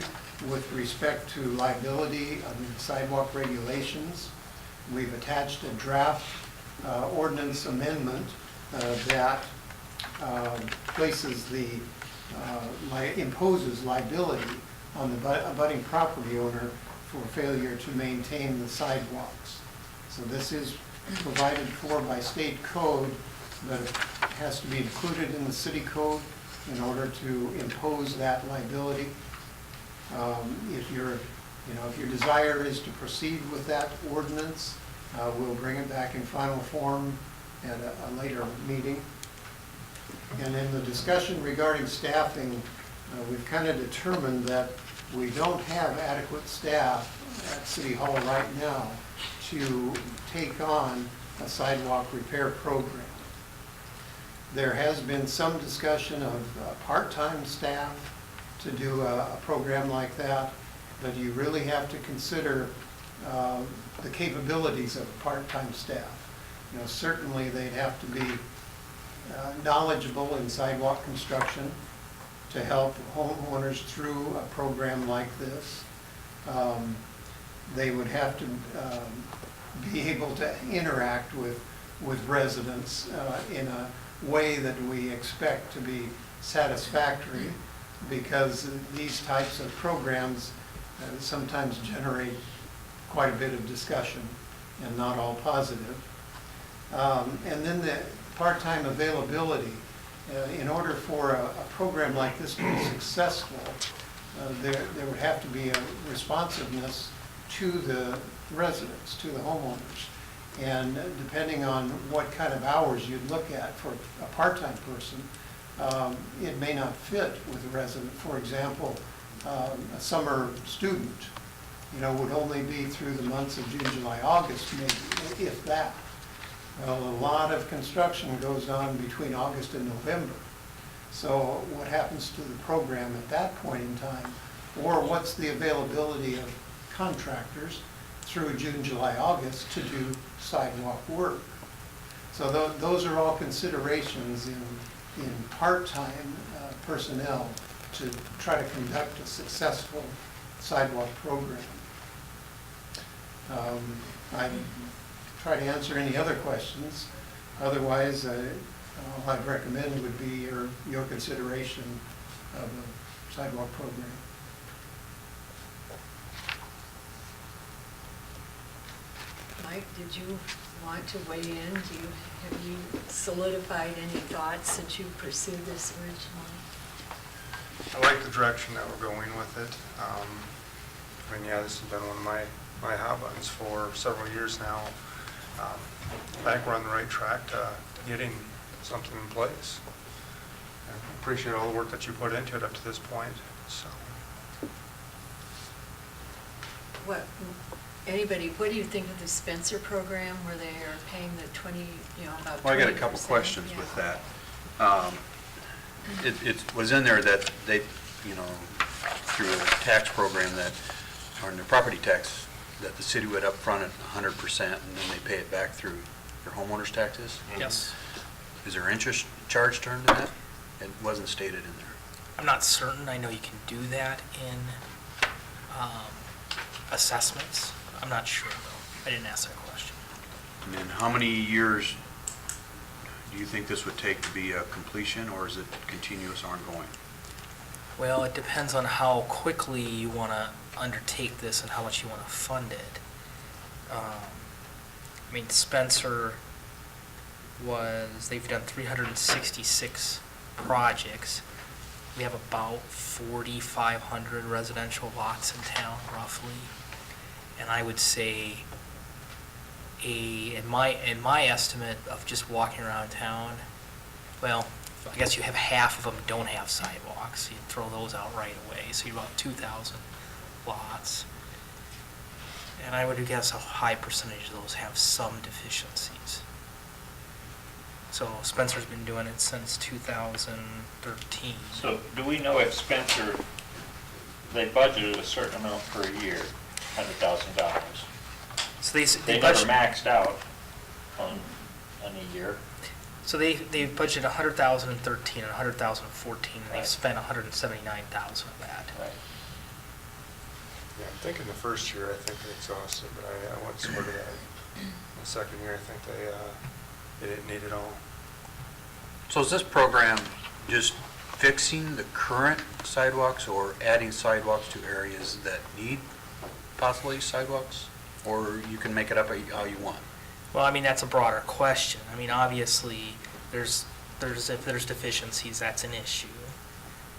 with respect to liability under the sidewalk regulations. We've attached a draft ordinance amendment that places imposes liability on the abutting property owner for failure to maintain the sidewalks. So this is provided for by state code, but it has to be included in the city code in order to impose that liability. If your desire is to proceed with that ordinance, we'll bring it back in final form at a later meeting. And in the discussion regarding staffing, we've kind of determined that we don't have adequate staff at City Hall right now to take on a sidewalk repair program. There has been some discussion of part-time staff to do a program like that, but you really have to consider the capabilities of a part-time staff. Certainly they'd have to be knowledgeable in sidewalk construction to help homeowners through a program like this. They would have to be able to interact with residents in a way that we expect to be satisfactory, because these types of programs sometimes generate quite a bit of discussion and not all positive. And then the part-time availability. In order for a program like this to be successful, there would have to be a responsiveness to the residents, to the homeowners. And depending on what kind of hours you'd look at for a part-time person, it may not fit with the resident. For example, a summer student, would only be through the months of June, July, August, maybe, if that. Well, a lot of construction goes on between August and November. So what happens to the program at that point in time? Or what's the availability of contractors through June, July, August to do sidewalk work? So those are all considerations in part-time personnel to try to conduct a successful sidewalk program. I try to answer any other questions. Otherwise, all I'd recommend would be your consideration of a sidewalk program. Mike, did you want to weigh in? Have you solidified any thoughts since you pursued this originally? I like the direction that we're going with it. This has been one of my hot buttons for several years now. I think we're on the right track to getting something in place. I appreciate all the work that you put into it up to this point. So, What do you think of the Spencer program where they are paying the 20, about 20%? Well, I got a couple questions with that. It was in there that they, through a tax program that, or in their property tax, that the city would upfront it 100% and then they pay it back through their homeowners' taxes? Yes. Is there interest charge turned to that? It wasn't stated in there. I'm not certain. I know you can do that in assessments. I'm not sure, though. I didn't ask that question. And then how many years do you think this would take to be a completion, or is it continuous ongoing? Well, it depends on how quickly you want to undertake this and how much you want to fund it. Spencer they've done 366 projects. We have about 4,500 residential lots in town, roughly. And I would say, in my estimate of just walking around town, well, I guess you have half of them don't have sidewalks. You throw those out right away, so you're about 2,000 lots. And I would guess a high percentage of those have some deficiencies. So Spencer's been doing it since 2013. So do we know if Spencer, they budgeted a certain amount per year, $100,000? So they never maxed out on a year. So they budgeted 100,000 in 13 and 100,000 in 14, and Right. they've spent 179,000 of that. Right. yeah, I'm thinking the first year, I think they exhausted, but I went sort of that. The second year, I think they didn't need it all. So is this program just fixing the current sidewalks or adding sidewalks to areas that need possibly sidewalks? Or you can make it up how you want? Well, I mean, that's a broader question. I mean, obviously, if there's deficiencies, that's an issue.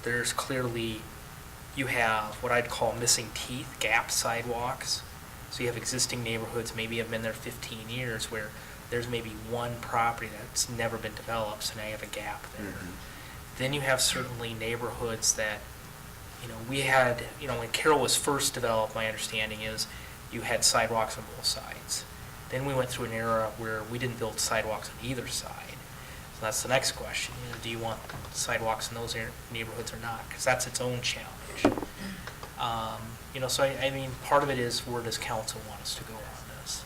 There's clearly, you have what I'd call missing teeth, gap sidewalks. So you have existing neighborhoods, maybe have been there 15 years, where there's maybe one property that's never been developed, so now you have a gap there. Then you have certainly neighborhoods that, we had, when Carroll was first developed, my understanding is you had sidewalks on both sides. Then we went through an era where we didn't build sidewalks on either side. So that's the next question, do you want sidewalks in those neighborhoods or not? Because that's its own challenge. So I mean, part of it is, where does council want us to go on this?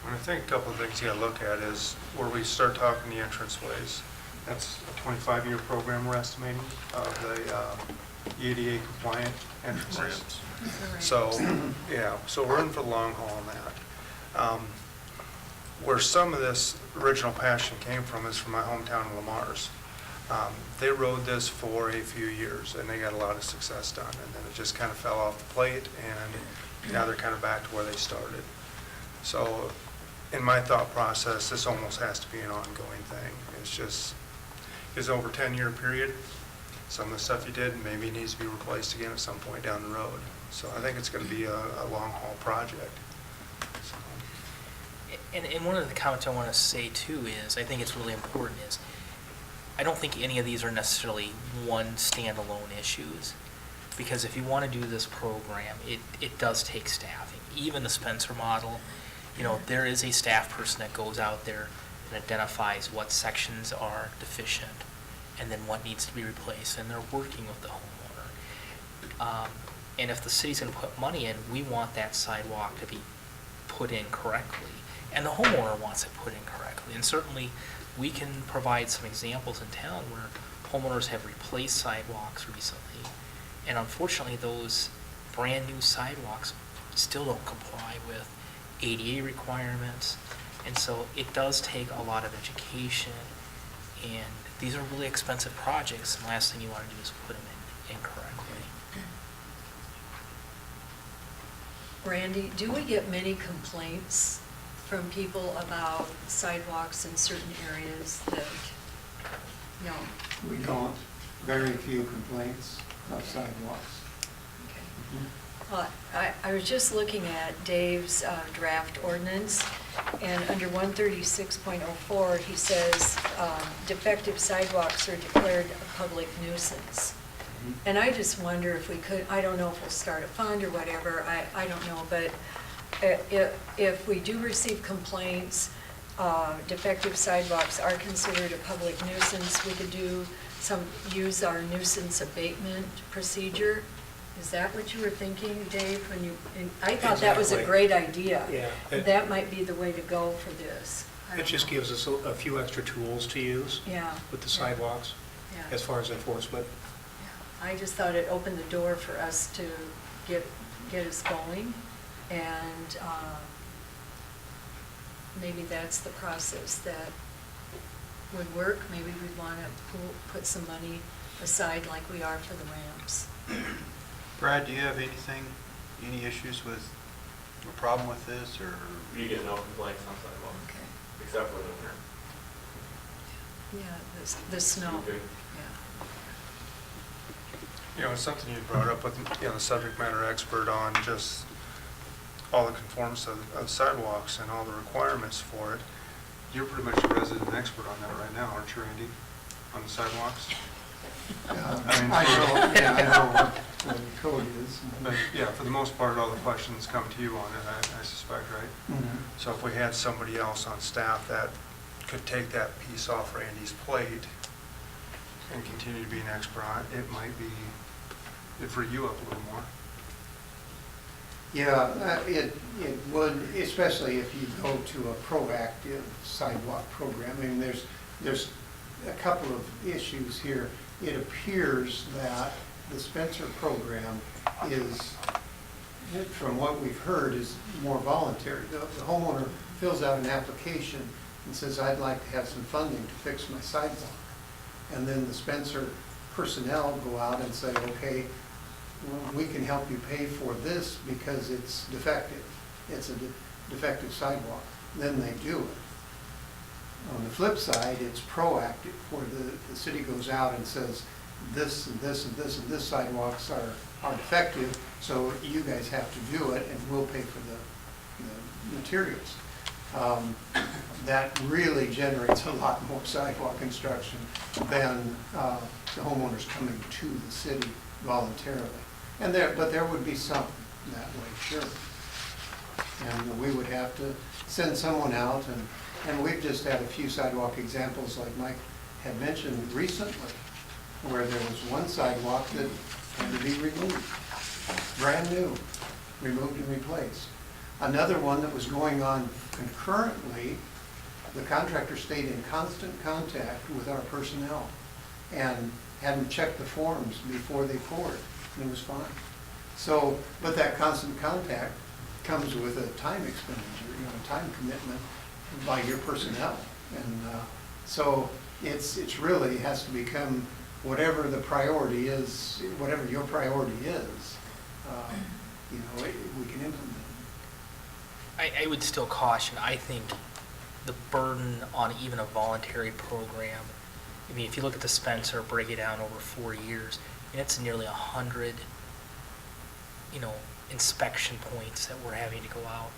And I think a couple of things you gotta look at is where we start talking the entranceways. That's a 25-year program we're estimating of the EDA compliant entrances. So, yeah, so we're in for the long haul on that. Where some of this original passion came from is from my hometown of Lamar's. They rode this for a few years, and they got a lot of success done, and then it just kind of fell off the plate, and now they're kind of back to where they started. So, in my thought process, this almost has to be an ongoing thing. It's over a 10-year period. Some of the stuff you did maybe needs to be replaced again at some point down the road. So I think it's going to be a long-haul project. So. And one of the comments I want to say too is, I think it's really important is, I don't think any of these are necessarily one standalone issues, because if you want to do this program, it does take staffing. Even the Spencer model, there is a staff person that goes out there and identifies what sections are deficient and then what needs to be replaced, and they're working with the homeowner. And if the city's going to put money in, we want that sidewalk to be put in correctly, and the homeowner wants it put in correctly. And certainly, we can provide some examples in town where homeowners have replaced sidewalks recently, and unfortunately, those brand-new sidewalks still don't comply with ADA requirements, and so it does take a lot of education, and these are really expensive projects, and the last thing you want to do is put them in incorrectly. Randy, do we get many complaints from people about sidewalks in certain areas that, no? We don't. Very few complaints of sidewalks. Okay. Well, I was just looking at Dave's draft ordinance, and under 136.04, he says defective sidewalks are declared a public nuisance. And I just wonder if we could, I don't know if we'll start a fund or whatever, I don't know, but if we do receive complaints, defective sidewalks are considered a public nuisance, we could use our nuisance abatement procedure. Is that what you were thinking, Dave, when you, I thought that was a great idea. Yeah. That might be the way to go for this. It just gives us a few extra tools to use with the sidewalks Yeah. as far as enforcement. I just thought it opened the door for us to get us going, and maybe that's the process that would work. Maybe we'd want to put some money aside like we are for the ramps. Brad, do you have any issues with, a problem with this, or? You get no complaints on sidewalks, Okay. except for the winter. Yeah, the snow. Okay. Yeah. It's something you brought up with, the subject matter expert on just all the conformance of sidewalks and all the requirements for it. You're pretty much a resident expert on that right now, aren't you, Randy, on the sidewalks? I know what the code is. But, yeah, for the most part, all the questions come to you on it, I suspect, right? Mhm. So if we had somebody else on staff that could take that piece off Randy's plate and continue to be an expert on it, it might be, it'd free you up a little more. Yeah, it would, especially if you go to a proactive sidewalk program. I mean, there's a couple of issues here. It appears that the Spencer program is, from what we've heard, is more voluntary. The homeowner fills out an application and says, I'd like to have some funding to fix my sidewalk. And then the Spencer personnel go out and say, okay, well, we can help you pay for this because it's defective. It's a defective sidewalk. Then they do it. On the flip side, it's proactive, where the city goes out and says, this and this and this and this sidewalks are defective, so you guys have to do it, and we'll pay for the materials. That really generates a lot more sidewalk construction than the homeowners coming to the city voluntarily. But there would be some that way, sure. And we would have to send someone out, and we've just had a few sidewalk examples, like Mike had mentioned recently, where there was one sidewalk that had to be removed, brand new, removed and replaced. Another one that was going on concurrently, the contractor stayed in constant contact with our personnel and had them check the forms before they poured, and it was fine. So, but that constant contact comes with a time expenditure, a time commitment by your personnel. And so it's really has to become whatever the priority is, whatever your priority is, we can implement. I would still caution, I think the burden on even a voluntary program, I mean, if you look at the Spencer, break it down over 4 years, it's nearly 100, inspection points that we're having to go out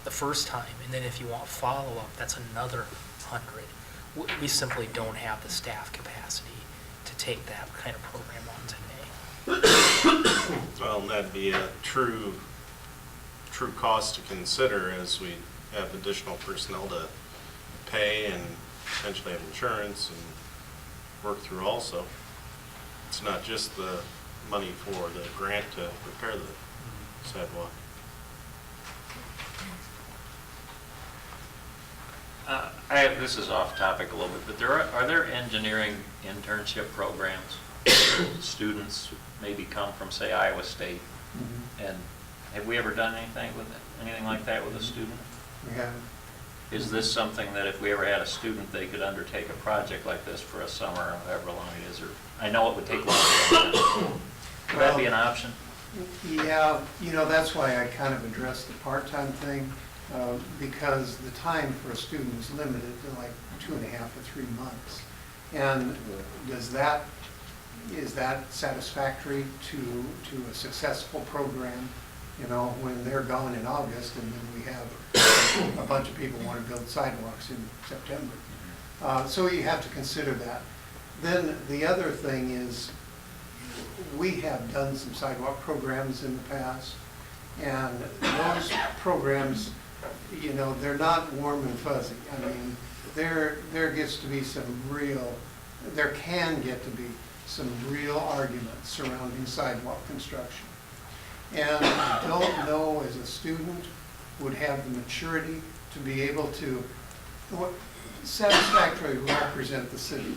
the first time. And then if you want follow-up, that's another 100. We simply don't have the staff capacity to take that kind of program on today. Well, that'd be a true cost to consider as we have additional personnel to pay and potentially have insurance and work through also. It's not just the money for the grant to repair the sidewalk. This is off topic a little bit, but are there engineering internship programs? Students maybe come from, say, Iowa State, and have we ever done anything like that with a student? We have. Is this something that if we ever had a student, they could undertake a project like this for a summer, or however long it is? Or I know it would take longer. Would that be an option? Yeah, that's why I kind of addressed the part-time thing, because the time for a student is limited to like 2.5 to 3 months. And is that satisfactory to a successful program, when they're gone in August and then we have a bunch of people want to build sidewalks in September? So you have to consider that. Then the other thing is, we have done some sidewalk programs in the past, and those programs, they're not warm and fuzzy. I mean, there can get to be some real arguments surrounding sidewalk construction. And I don't know, as a student, would have the maturity to be able to satisfactorily represent the city,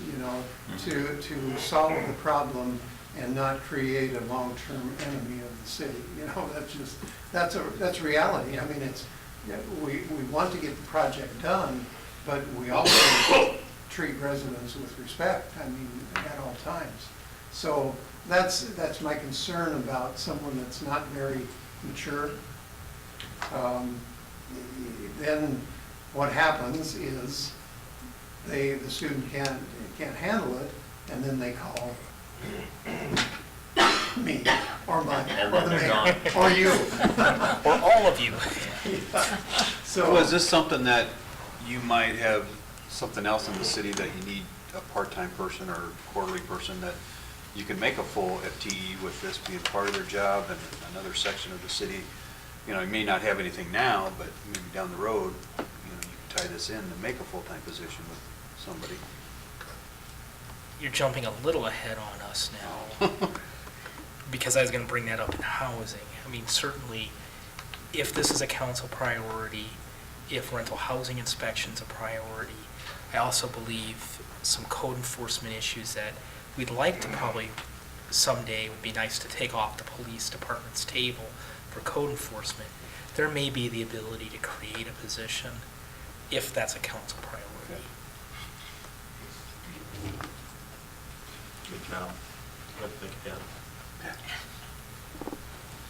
to solve the problem and not create a long-term enemy of the city. That's reality. I mean, we want to get the project done, but we also treat residents with respect, at all times. So that's my concern about someone that's not very mature. Then what happens is the student can't handle it, and then they call me or Mike or the mayor or you or all of you. Yeah. So Well, is this something that you might have something else in the city that you need a part-time person or quarterly person that you can make a full FTE with this being part of their job and another section of the city? You may not have anything now, but maybe down the road, you can tie this in and make a full-time position with somebody. You're jumping a little ahead on us now, because I was going to bring that up in housing. I mean, certainly, if this is a council priority, if rental housing inspection's a priority, I also believe some code enforcement issues that we'd like to probably someday would be nice to take off the police department's table for code enforcement. There may be the ability to create a position if that's a council priority. Good job. Good think again.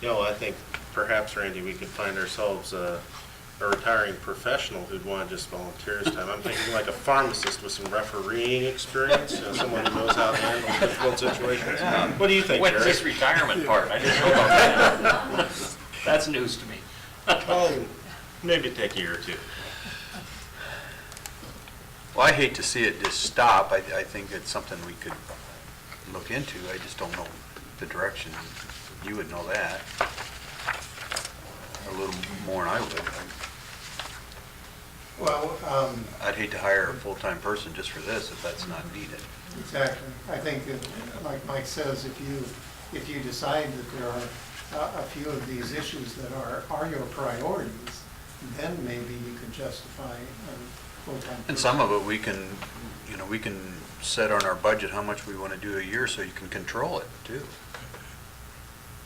You know, I think perhaps, Randy, we could find ourselves a retiring professional who'd want to just volunteer his time. I'm thinking like a pharmacist with some refereeing experience, you know, someone who knows how to handle difficult situations. What do you think, What's Jerry? this retirement part? I didn't know about that. That's news to me. Well, maybe take a year or two. Well, I hate to see it just stop. I think it's something we could look into. I just don't know the direction. You would know that a little more than I would. Well, I'd hate to hire a full-time person just for this if that's not needed. exactly. I think that, like Mike says, if you decide that there are a few of these issues that are your priorities, then maybe you could justify a full-time. And some of it, we can set on our budget how much we want to do a year so you can control it too.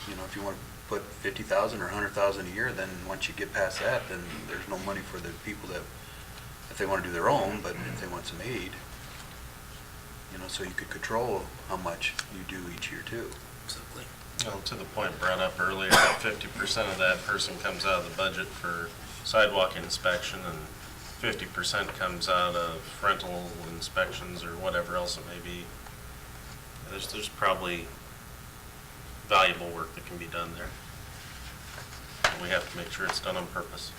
You know, if you want to put 50,000 or 100,000 a year, then once you get past that, then there's no money for the people that, if they want to do their own, but if they want some aid, you know, so you could control how much you do each year too. Absolutely. You know, to the point brought up earlier, 50% of that person comes out of the budget for sidewalk inspection and 50% comes out of rental inspections or whatever else it may be. There's probably valuable work that can be done there. And we have to make sure it's done on purpose.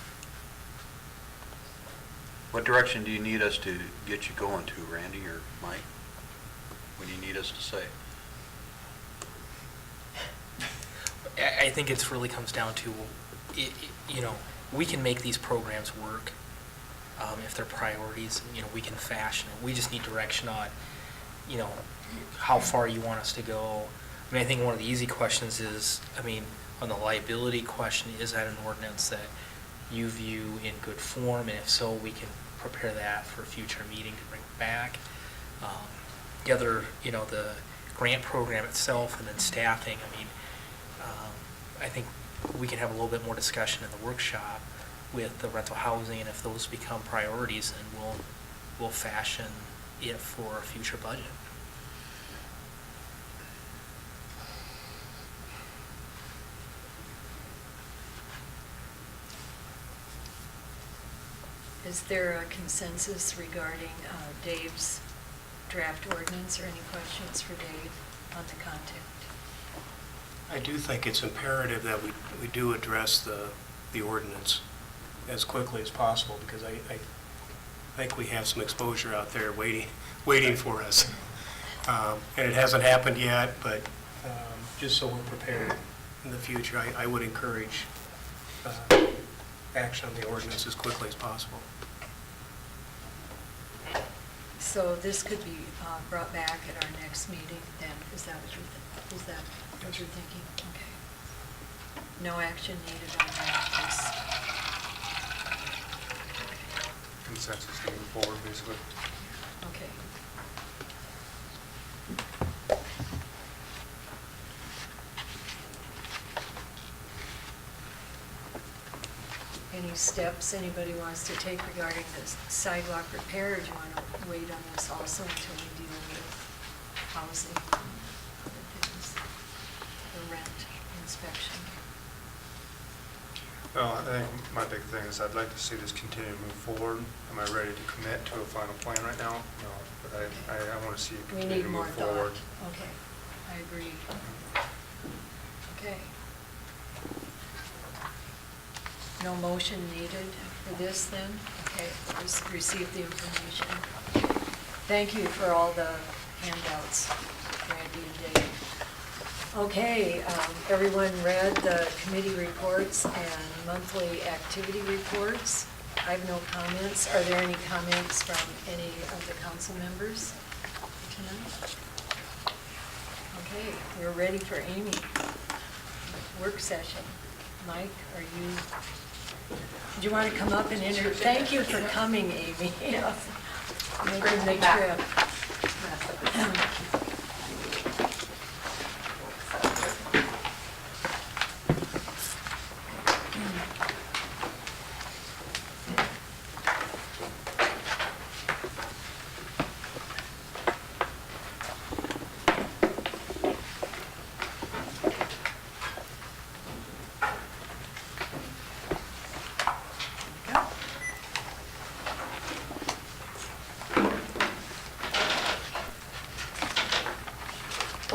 What direction do you need us to get you going to, Randy or Mike? What do you need us to say? I think it really comes down to, you know, we can make these programs work if they're priorities. You know, we can fashion it. We just need direction on, you know, how far you want us to go. I mean, I think one of the easy questions is, I mean, on the liability question, is that an ordinance that you view in good form? And if so, we can prepare that for a future meeting to bring back. The other, you know, the grant program itself and then staffing, I mean, I think we can have a little bit more discussion in the workshop with the rental housing, and if those become priorities, then we'll fashion it for a future budget. Is there a consensus regarding Dave's draft ordinance, or any questions for Dave on the content? I do think it's imperative that we do address the ordinance as quickly as possible, because I think we have some exposure out there waiting for us. And it hasn't happened yet, but just so we're prepared in the future, I would encourage action on the ordinance as quickly as possible. So this could be brought back at our next meeting then, is that what you're thinking? Okay. No action needed on that, Consensus to move forward, basically. okay. Any steps anybody wants to take regarding the sidewalk repair? Do you want to wait on this also until we deal with housing and other things, the rent inspection? Well, I think my big thing is I'd like to see this continue to move forward. Am I ready to commit to a final plan right now? No, but I want to see it We continue need to more move forward. thought. Okay, I agree. Okay. No motion needed for this then? Okay, just receive the information. Thank you for all the handouts, Randy and Dave. Okay, everyone read the committee reports and monthly activity reports. I have no comments. Are there any comments from any of the council members tonight? Okay, we're ready for Amy. Work session. Mike, are you, do you want to come up and introduce? Thank you for coming, Amy. Making the trip.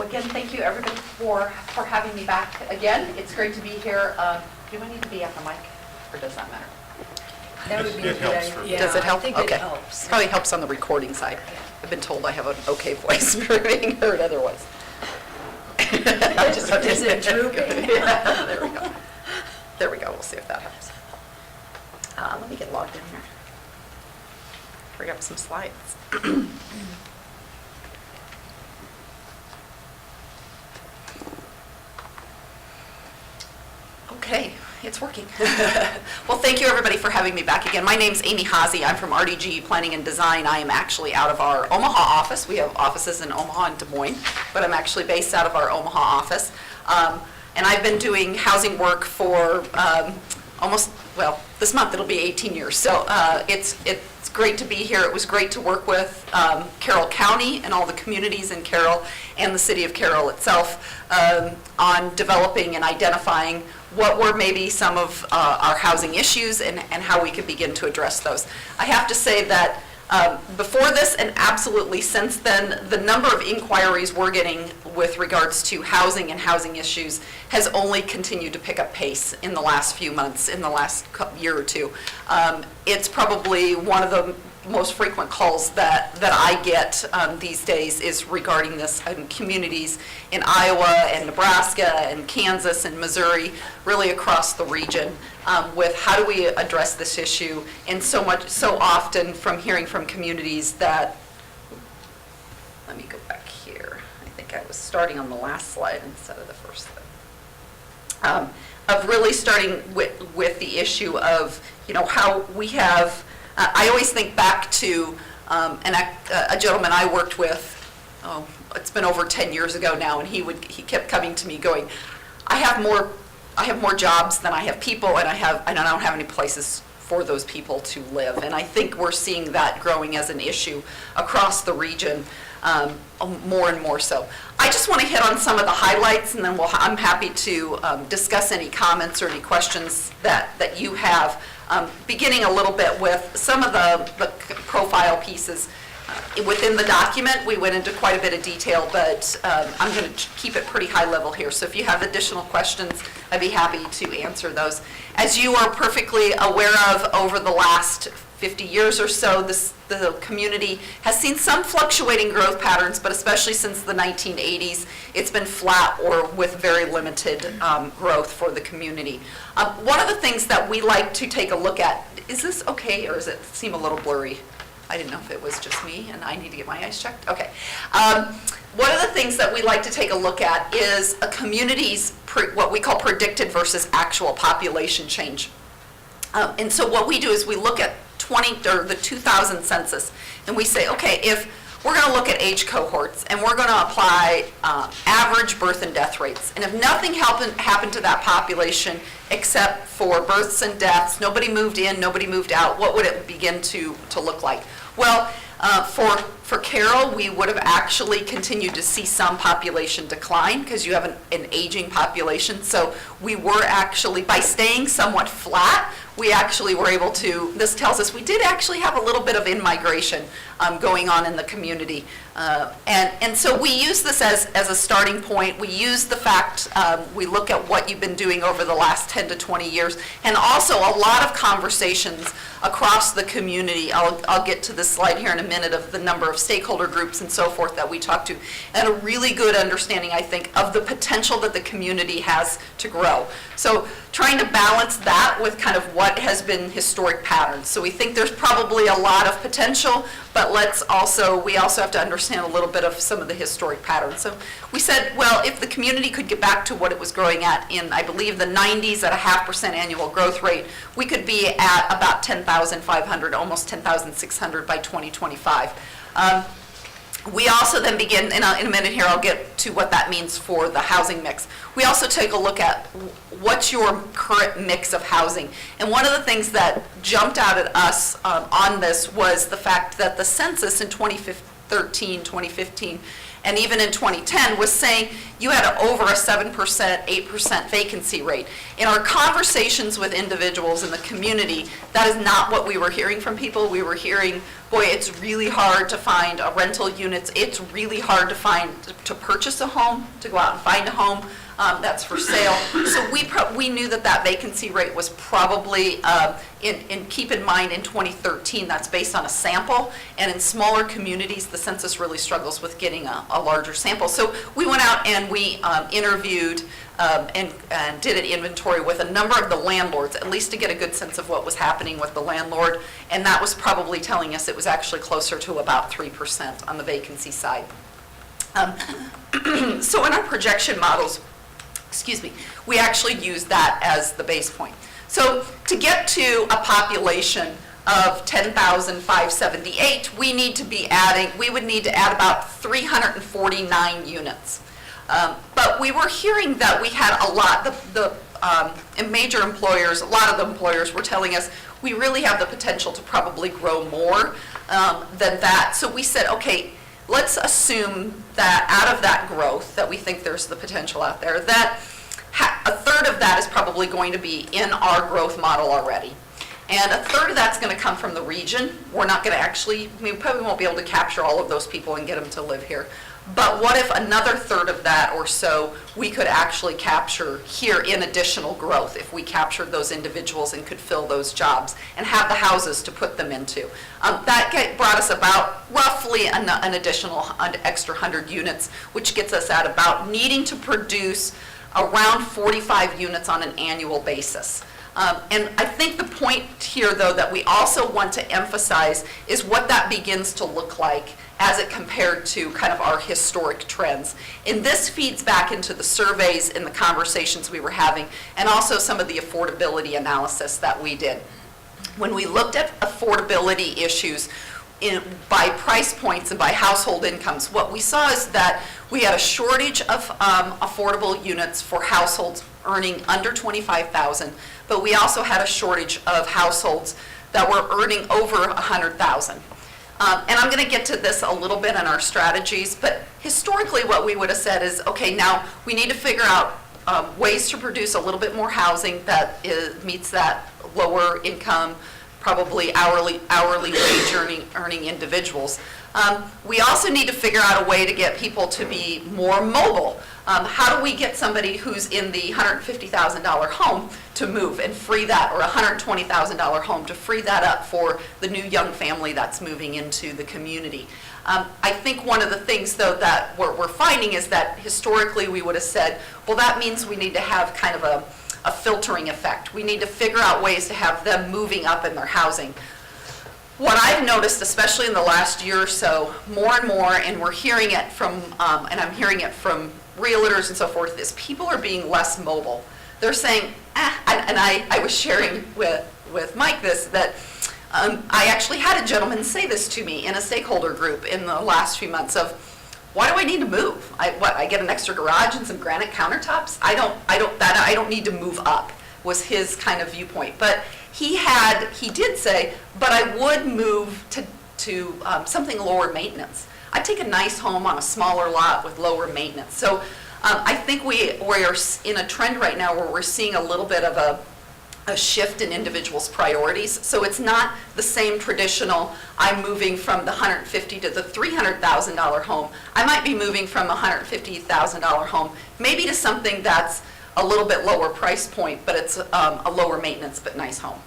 again, thank you everybody for having me back again. It's great to be here. Do I need to be at the mic, or does that matter? That would be a It good helps idea. for- Yeah, Does it help? I think it Okay. helps. Probably helps on the recording side. I've been told I have an okay voice for being heard otherwise. I just have to- Is it drooping? Yeah, there we go. There we go, we'll see if that helps. Let me get logged in here. Bring up some slides. Okay, it's working. Well, thank you, everybody, for having me back again. My name's Amy Haase. I'm from RDG Planning and Design. I am actually out of our Omaha office. We have offices in Omaha and Des Moines, but I'm actually based out of our Omaha office. And I've been doing housing work for almost, well, this month it'll be 18 years. So it's great to be here. It was great to work with Carroll County and all the communities in Carroll and the city of Carroll itself on developing and identifying what were maybe some of our housing issues and how we could begin to address those. I have to say that before this and absolutely since then, the number of inquiries we're getting with regards to housing and housing issues has only continued to pick up pace in the last few months, in the last year or two. It's probably one of the most frequent calls that I get these days is regarding this in communities in Iowa and Nebraska and Kansas and Missouri, really across the region, with how do we address this issue, and so often from hearing from communities that, let me go back here, I think I was starting on the last slide instead of the first thing, of really starting with the issue of, how we have, I always think back to a gentleman I worked with, it's been over 10 years ago now, and he kept coming to me going, I have more jobs than I have people, and I don't have any places for those people to live. And I think we're seeing that growing as an issue across the region, more and more so. I just want to hit on some of the highlights, and then I'm happy to discuss any comments or any questions that you have, beginning a little bit with some of the profile pieces. Within the document, we went into quite a bit of detail, but I'm going to keep it pretty high level here. So if you have additional questions, I'd be happy to answer those. As you are perfectly aware of, over the last 50 years or so, the community has seen some fluctuating growth patterns, but especially since the 1980s, it's been flat or with very limited growth for the community. One of the things that we like to take a look at, is this okay, or does it seem a little blurry? I didn't know if it was just me and I need to get my eyes checked. Okay. One of the things that we like to take a look at is a community's what we call predicted versus actual population change. And so what we do is we look at the 2000 census, and we say, okay, if we're going to look at age cohorts and we're going to apply average birth and death rates, and if nothing happened to that population except for births and deaths, nobody moved in, nobody moved out, what would it begin to look like? Well, for Carroll, we would have actually continued to see some population decline because you have an aging population. So we were actually, by staying somewhat flat, we actually were able to, this tells us we did actually have a little bit of in-migration going on in the community. And so we use this as a starting point. We use the fact, we look at what you've been doing over the last 10 to 20 years, and also a lot of conversations across the community. I'll get to this slide here in a minute of the number of stakeholder groups and so forth that we talk to, and a really good understanding, I think, of the potential that the community has to grow. So trying to balance that with kind of what has been historic patterns. So we think there's probably a lot of potential, but we also have to understand a little bit of some of the historic patterns. So we said, well, if the community could get back to what it was growing at in, I believe, the 90s at a 0.5% annual growth rate, we could be at about 10,500, almost 10,600 by 2025. We also then begin, in a minute here, I'll get to what that means for the housing mix. We also take a look at what's your current mix of housing. And one of the things that jumped out at us on this was the fact that the census in 2013, 2015, and even in 2010 was saying you had over a 7%, 8% vacancy rate. In our conversations with individuals in the community, that is not what we were hearing from people. We were hearing, boy, it's really hard to find a rental units. It's really hard to purchase a home, to go out and find a home that's for sale. So we knew that vacancy rate was probably, keep in mind, in 2013, that's based on a sample. And in smaller communities, the census really struggles with getting a larger sample. So we went out and we interviewed and did an inventory with a number of the landlords, at least to get a good sense of what was happening with the landlord. And that was probably telling us it was actually closer to about 3% on the vacancy side. So in our projection models, we actually use that as the base point. So to get to a population of 10,578, we would need to add about 349 units. But we were hearing that we had a lot, major employers, a lot of the employers were telling us we really have the potential to probably grow more than that. So we said, okay, let's assume that out of that growth that we think there's the potential out there, that a third of that is probably going to be in our growth model already. And a third of that's going to come from the region. We're not going to we probably won't be able to capture all of those people and get them to live here. But what if another third of that or so we could actually capture here in additional growth, if we captured those individuals and could fill those jobs and have the houses to put them into? That brought us about roughly an extra 100 units, which gets us at about needing to produce around 45 units on an annual basis. And I think the point here, though, that we also want to emphasize is what that begins to look like as it compared to kind of our historic trends. And this feeds back into the surveys and the conversations we were having, and also some of the affordability analysis that we did. When we looked at affordability issues by price points and by household incomes, what we saw is that we had a shortage of affordable units for households earning under $25,000, but we also had a shortage of households that were earning over $100,000. And I'm going to get to this a little bit in our strategies, but historically what we would have said is, okay, now we need to figure out ways to produce a little bit more housing that meets that lower income, probably hourly wage earning individuals. We also need to figure out a way to get people to be more mobile. How do we get somebody who's in the $150,000 home to move and free that, or a $120,000 home to free that up for the new young family that's moving into the community? I think one of the things, though, that we're finding is that historically we would have said, well, that means we need to have kind of a filtering effect. We need to figure out ways to have them moving up in their housing. What I've noticed, especially in the last year or so, more and more, and we're hearing it from, and I'm hearing it from realtors and so forth, is people are being less mobile. They're saying, and I was sharing with Mike that I actually had a gentleman say this to me in a stakeholder group in the last few months of, why do I need to move? I get an extra garage and some granite countertops? I don't need to move up, was his kind of viewpoint. But he did say, but I would move to something lower maintenance. I'd take a nice home on a smaller lot with lower maintenance. So I think we are in a trend right now where we're seeing a little bit of a shift in individuals' priorities. So it's not the same traditional, I'm moving from the $150,000 to the $300,000 home. I might be moving from a $150,000 home maybe to something that's a little bit lower price point, but it's a lower maintenance but nice home.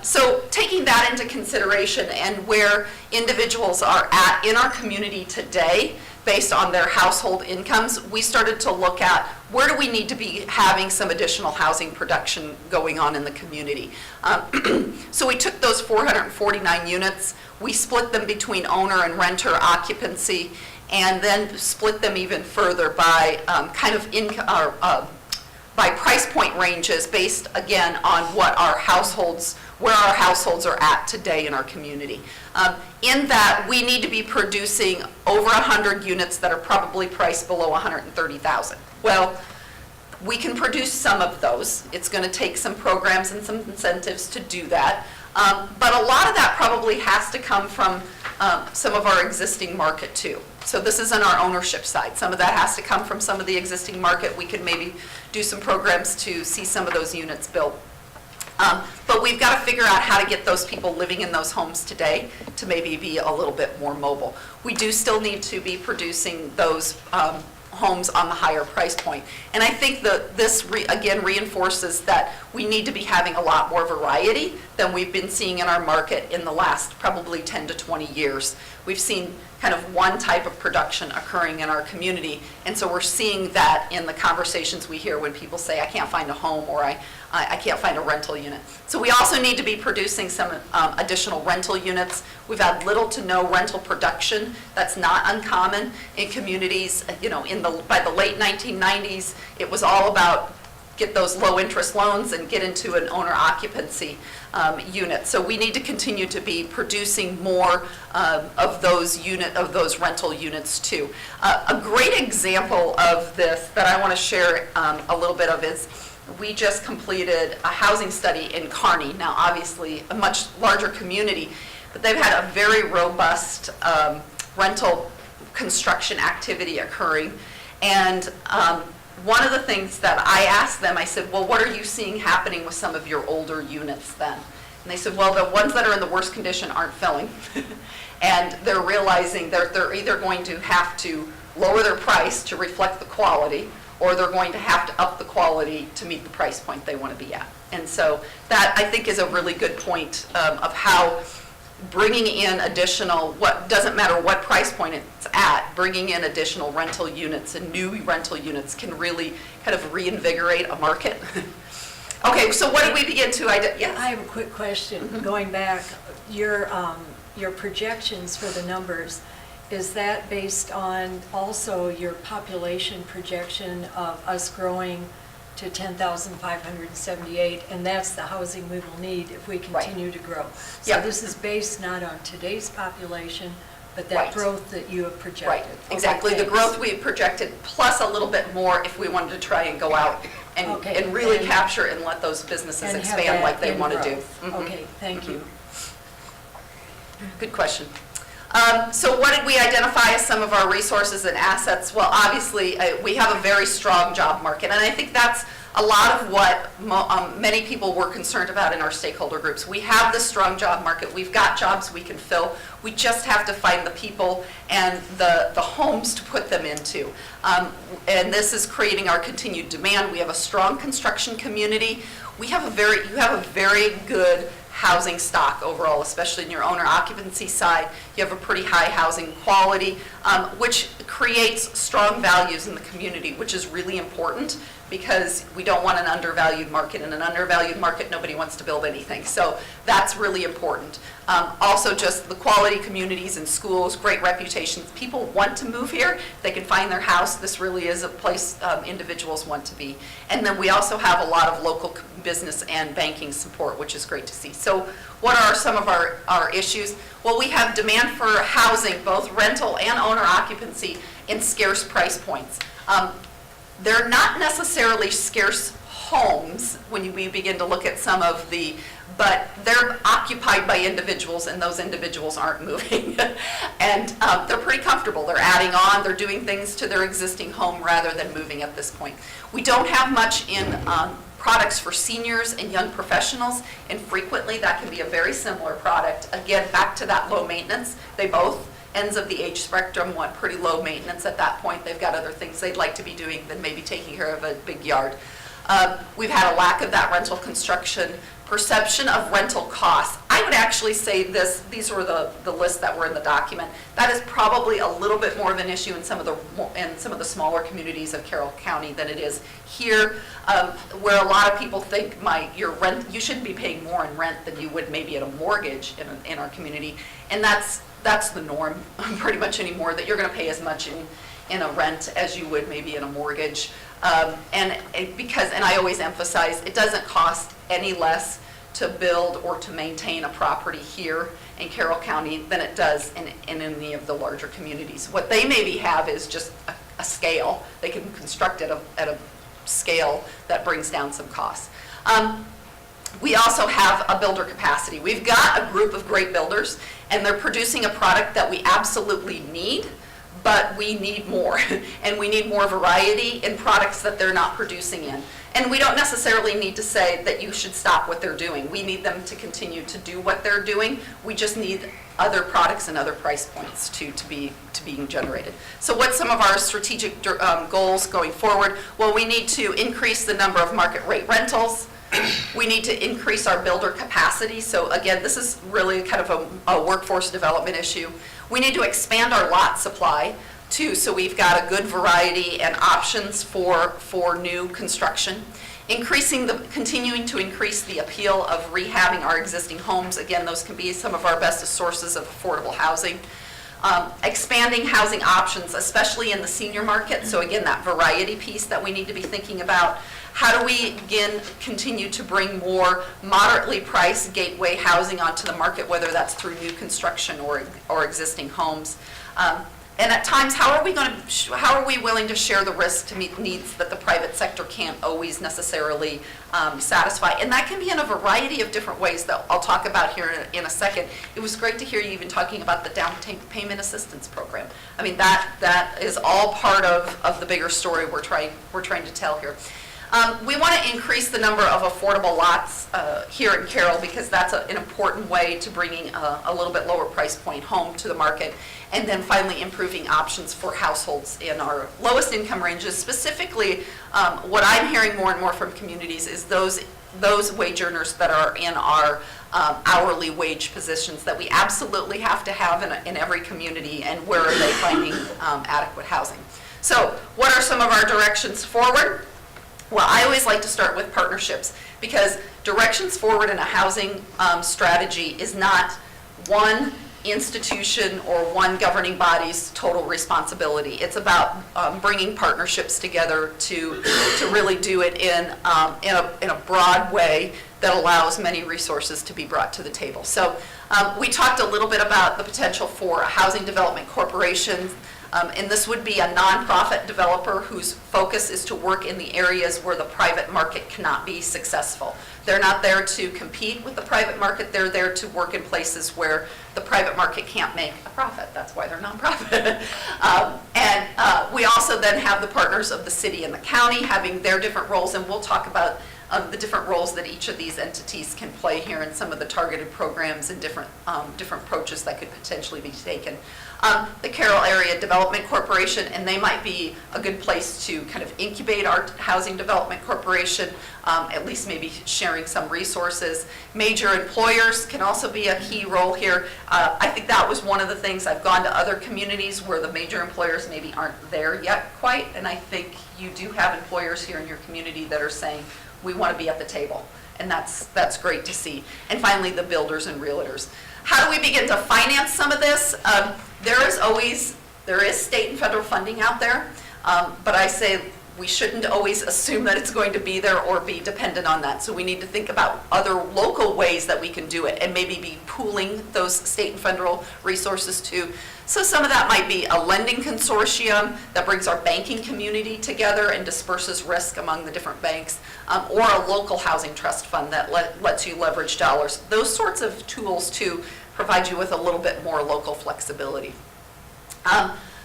So taking that into consideration and where individuals are at in our community today based on their household incomes, we started to look at where do we need to be having some additional housing production going on in the community. So we took those 449 units, we split them between owner and renter occupancy, and then split them even further by by price point ranges based, again, on where our households are at today in our community. In that, we need to be producing over 100 units that are probably priced below $130,000. Well, we can produce some of those. It's going to take some programs and some incentives to do that. But a lot of that probably has to come from some of our existing market too. So this is on our ownership side. Some of that has to come from some of the existing market. We could maybe do some programs to see some of those units built. But we've got to figure out how to get those people living in those homes today to maybe be a little bit more mobile. We do still need to be producing those homes on the higher price point. And I think that this, again, reinforces that we need to be having a lot more variety than we've been seeing in our market in the last probably 10 to 20 years. We've seen kind of one type of production occurring in our community, and so we're seeing that in the conversations we hear when people say, I can't find a home, or I can't find a rental unit. So we also need to be producing some additional rental units. We've had little to no rental production. That's not uncommon in communities. You know, by the late 1990s, it was all about get those low interest loans and get into an owner occupancy unit. So we need to continue to be producing more of those rental units too. A great example of this that I want to share a little bit of is we just completed a housing study in Kearney. Now, obviously, a much larger community, but they've had a very robust rental construction activity occurring. And one of the things that I asked them, I said, well, what are you seeing happening with some of your older units then? And they said, well, the ones that are in the worst condition aren't filling. And they're realizing they're either going to have to lower their price to reflect the quality, or they're going to have to up the quality to meet the price point they want to be at. And so that, I think, is a really good point of how bringing in additional, doesn't matter what price point it's at, bringing in additional rental units and new rental units can really kind of reinvigorate a market. Okay, so what did we begin to yes? I have a quick question. Going back, your projections for the numbers, is that based on also your population projection of us growing to 10,578, and that's the housing we will need if we continue to grow? So Yep. this is based not on today's population, but that Right. growth that you have Right, projected. exactly. Okay, The growth we projected, plus a little bit more if we wanted to try and go out and, Okay, and really and- capture and let those businesses and have expand like that they in want to do. growth. Mhm. Okay, thank you. Good question. So what did we identify as some of our resources and assets? Well, obviously, we have a very strong job market, and I think that's a lot of what many people were concerned about in our stakeholder groups. We have this strong job market. We've got jobs we can fill. We just have to find the people and the homes to put them into. And this is creating our continued demand. We have a strong construction community. You have a very good housing stock overall, especially in your owner occupancy side. You have a pretty high housing quality, which creates strong values in the community, which is really important because we don't want an undervalued market. In an undervalued market, nobody wants to build anything. So that's really important. Also, just the quality communities and schools, great reputations. People want to move here. They can find their house. This really is a place individuals want to be. And then we also have a lot of local business and banking support, which is great to see. So what are some of our issues? Well, we have demand for housing, both rental and owner occupancy, in scarce price points. They're not necessarily scarce homes when we begin to look at some of the, but they're occupied by individuals and those individuals aren't moving. And they're pretty comfortable. They're adding on, they're doing things to their existing home rather than moving at this point. We don't have much in products for seniors and young professionals, and frequently that can be a very similar product. Again, back to that low maintenance. They both ends of the age spectrum want pretty low maintenance at that point. They've got other things they'd like to be doing than maybe taking care of a big yard. We've had a lack of that rental construction, perception of rental costs. I would actually say these were the lists that were in the document. That is probably a little bit more of an issue in some of the smaller communities of Carroll County than it is here, where a lot of people think your rent, you shouldn't be paying more in rent than you would maybe at a mortgage in our community. And that's the norm pretty much anymore, that you're going to pay as much in a rent as you would maybe in a mortgage. And I always emphasize, it doesn't cost any less to build or to maintain a property here in Carroll County than it does in any of the larger communities. What they maybe have is just a scale. They can construct it at a scale that brings down some costs. We also have a builder capacity. We've got a group of great builders, and they're producing a product that we absolutely need, but we need more. And we need more variety in products that they're not producing in. And we don't necessarily need to say that you should stop what they're doing. We need them to continue to do what they're doing. We just need other products and other price points to being generated. So what's some of our strategic goals going forward? Well, we need to increase the number of market rate rentals. We need to increase our builder capacity. So again, this is really kind of a workforce development issue. We need to expand our lot supply too, so we've got a good variety and options for new construction. Continuing to increase the appeal of rehabbing our existing homes. Again, those can be some of our best sources of affordable housing. Expanding housing options, especially in the senior market. So again, that variety piece that we need to be thinking about. How do we, again, continue to bring more moderately priced gateway housing onto the market, whether that's through new construction or existing homes? And at times, how are we willing to share the risk to meet needs that the private sector can't always necessarily satisfy? And that can be in a variety of different ways that I'll talk about here in a second. It was great to hear you even talking about the down payment assistance program. I mean, that is all part of the bigger story we're trying to tell here. We want to increase the number of affordable lots here in Carroll, because that's an important way to bringing a little bit lower price point home to the market. And then finally, improving options for households in our lowest income ranges. Specifically, what I'm hearing more and more from communities is those wage earners that are in our hourly wage positions that we absolutely have to have in every community, and where are they finding adequate housing. So what are some of our directions forward? Well, I always like to start with partnerships, because directions forward in a housing strategy is not one institution or one governing body's total responsibility. It's about bringing partnerships together to really do it in a broad way that allows many resources to be brought to the table. So we talked a little bit about the potential for a housing development corporation. And this would be a nonprofit developer whose focus is to work in the areas where the private market cannot be successful. They're not there to compete with the private market. They're there to work in places where the private market can't make a profit. That's why they're nonprofit. We also then have the partners of the city and the county having their different roles, and we'll talk about the different roles that each of these entities can play here in some of the targeted programs and different approaches that could potentially be taken. The Carroll Area Development Corporation, and they might be a good place to kind of incubate our Housing Development Corporation, at least maybe sharing some resources. Major employers can also be a key role here. I think that was one of the things. I've gone to other communities where the major employers maybe aren't there yet quite, and I think you do have employers here in your community that are saying, we want to be at the table, and that's great to see. And finally, the builders and realtors. How do we begin to finance some of this? There is state and federal funding out there, but I say we shouldn't always assume that it's going to be there or be dependent on that. So we need to think about other local ways that we can do it, and maybe be pooling those state and federal resources too. So some of that might be a lending consortium that brings our banking community together and disperses risk among the different banks, or a local housing trust fund that lets you leverage dollars. Those sorts of tools too provide you with a little bit more local flexibility.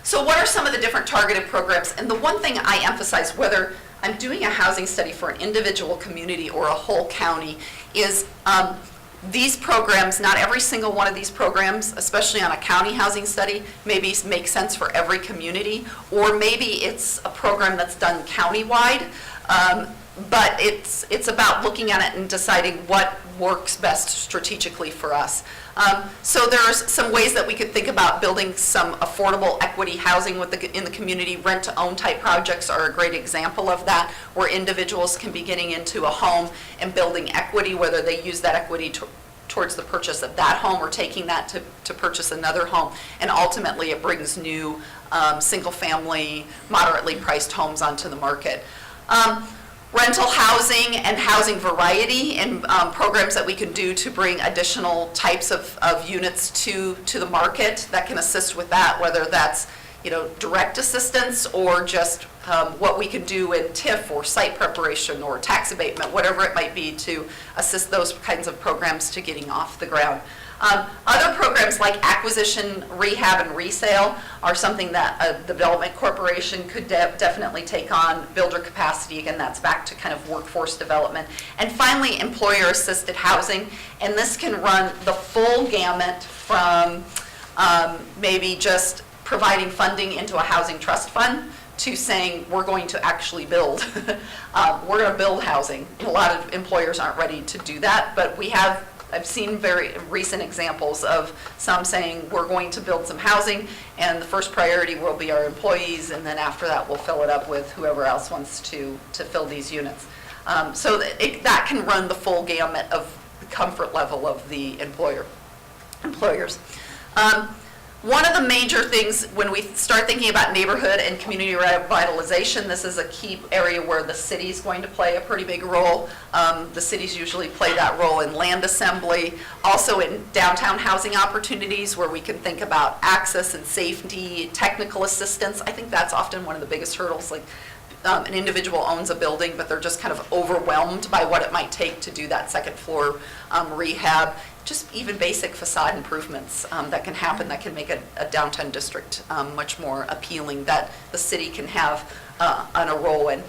So what are some of the different targeted programs? And the one thing I emphasize, whether I'm doing a housing study for an individual community or a whole county, is these programs, not every single one of these programs, especially on a county housing study, maybe make sense for every community, or maybe it's a program that's done countywide. But it's about looking at it and deciding what works best strategically for us. So there's some ways that we could think about building some affordable equity housing in the community. Rent-to-own type projects are a great example of that, where individuals can be getting into a home and building equity, whether they use that equity towards the purchase of that home or taking that to purchase another home. And ultimately, it brings new single-family, moderately priced homes onto the market. Rental housing and housing variety, and programs that we can do to bring additional types of units to the market that can assist with that, whether that's direct assistance or just what we can do in TIF or site preparation or tax abatement, whatever it might be, to assist those kinds of programs to getting off the ground. Other programs like acquisition, rehab, and resale are something that a development corporation could definitely take on. Builder capacity, again, that's back to kind of workforce development. And finally, employer-assisted housing, and this can run the full gamut from maybe just providing funding into a housing trust fund to saying we're going to actually build. We're going to build housing. A lot of employers aren't ready to do that, but I've seen very recent examples of some saying we're going to build some housing and the first priority will be our employees, and then after that we'll fill it up with whoever else wants to fill these units. So that can run the full gamut of the comfort level of the employers. One of the major things when we start thinking about neighborhood and community revitalization, this is a key area where the city is going to play a pretty big role. The cities usually play that role in land assembly, also in downtown housing opportunities where we can think about access and safety, technical assistance. I think that's often one of the biggest hurdles. Like an individual owns a building, but they're just kind of overwhelmed by what it might take to do that second floor rehab. Just even basic facade improvements that can happen that can make a downtown district much more appealing, that the city can have on a role in.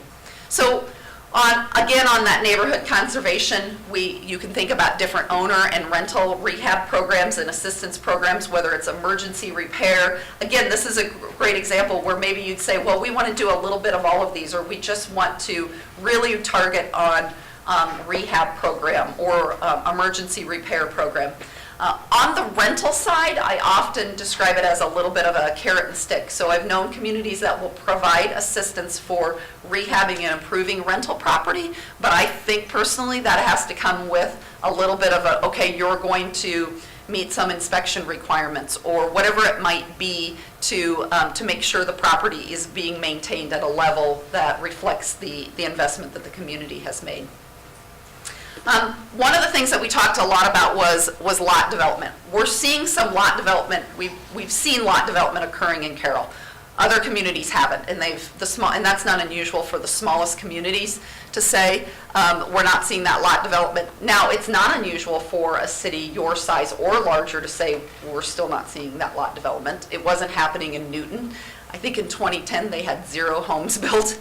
So again, on that neighborhood conservation, you can think about different owner and rental rehab programs and assistance programs, whether it's emergency repair. Again, this is a great example where maybe you'd say, well, we want to do a little bit of all of these, or we just want to really target on rehab program or emergency repair program. On the rental side, I often describe it as a little bit of a carrot and stick. So I've known communities that will provide assistance for rehabbing and improving rental property, but I think personally that has to come with a little bit of okay, you're going to meet some inspection requirements or whatever it might be to make sure the property is being maintained at a level that reflects the investment that the community has made. One of the things that we talked a lot about was lot development. We're seeing some lot development. We've seen lot development occurring in Carroll. Other communities haven't, and and that's not unusual for the smallest communities to say we're not seeing that lot development. Now, it's not unusual for a city your size or larger to say we're still not seeing that lot development. It wasn't happening in Newton. I think in 2010 they had 0 homes built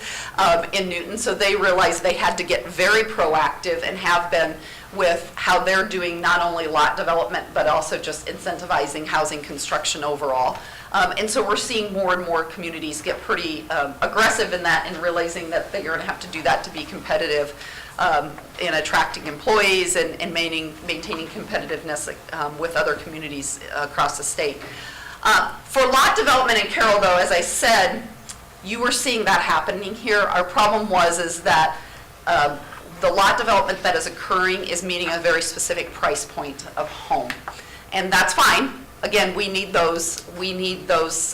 in Newton, so they realized they had to get very proactive and have been with how they're doing not only lot development but also just incentivizing housing construction overall. And so we're seeing more and more communities get pretty aggressive in that and realizing that they're going to have to do that to be competitive in attracting employees and maintaining competitiveness with other communities across the state. For lot development in Carroll, though, as I said, you were seeing that happening here. Our problem is that the lot development that is occurring is meeting a very specific price point of home. And that's fine. Again, we need those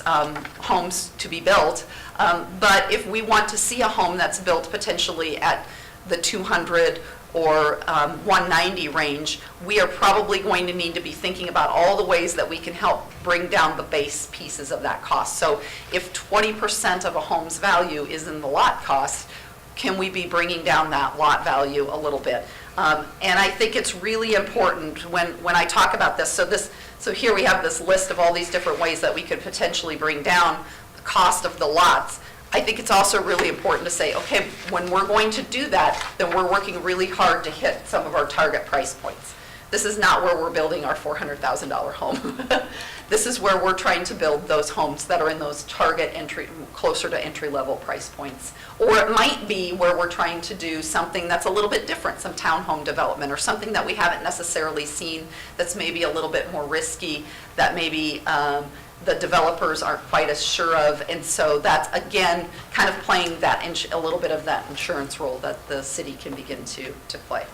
homes to be built. But if we want to see a home that's built potentially at the 200 or 190 range, we are probably going to need to be thinking about all the ways that we can help bring down the base pieces of that cost. So if 20% of a home's value is in the lot cost, can we be bringing down that lot value a little bit? And I think it's really important when I talk about this. So here we have this list of all these different ways that we could potentially bring down the cost of the lots. I think it's also really important to say, okay, when we're going to do that, then we're working really hard to hit some of our target price points. This is not where we're building our $400,000 home. This is where we're trying to build those homes that are in those target closer to entry-level price points. Or it might be where we're trying to do something that's a little bit different, some townhome development or something that we haven't necessarily seen that's maybe a little bit more risky, that maybe the developers aren't quite as sure of. And so that's, again, kind of playing a little bit of that insurance role that the city can begin to play.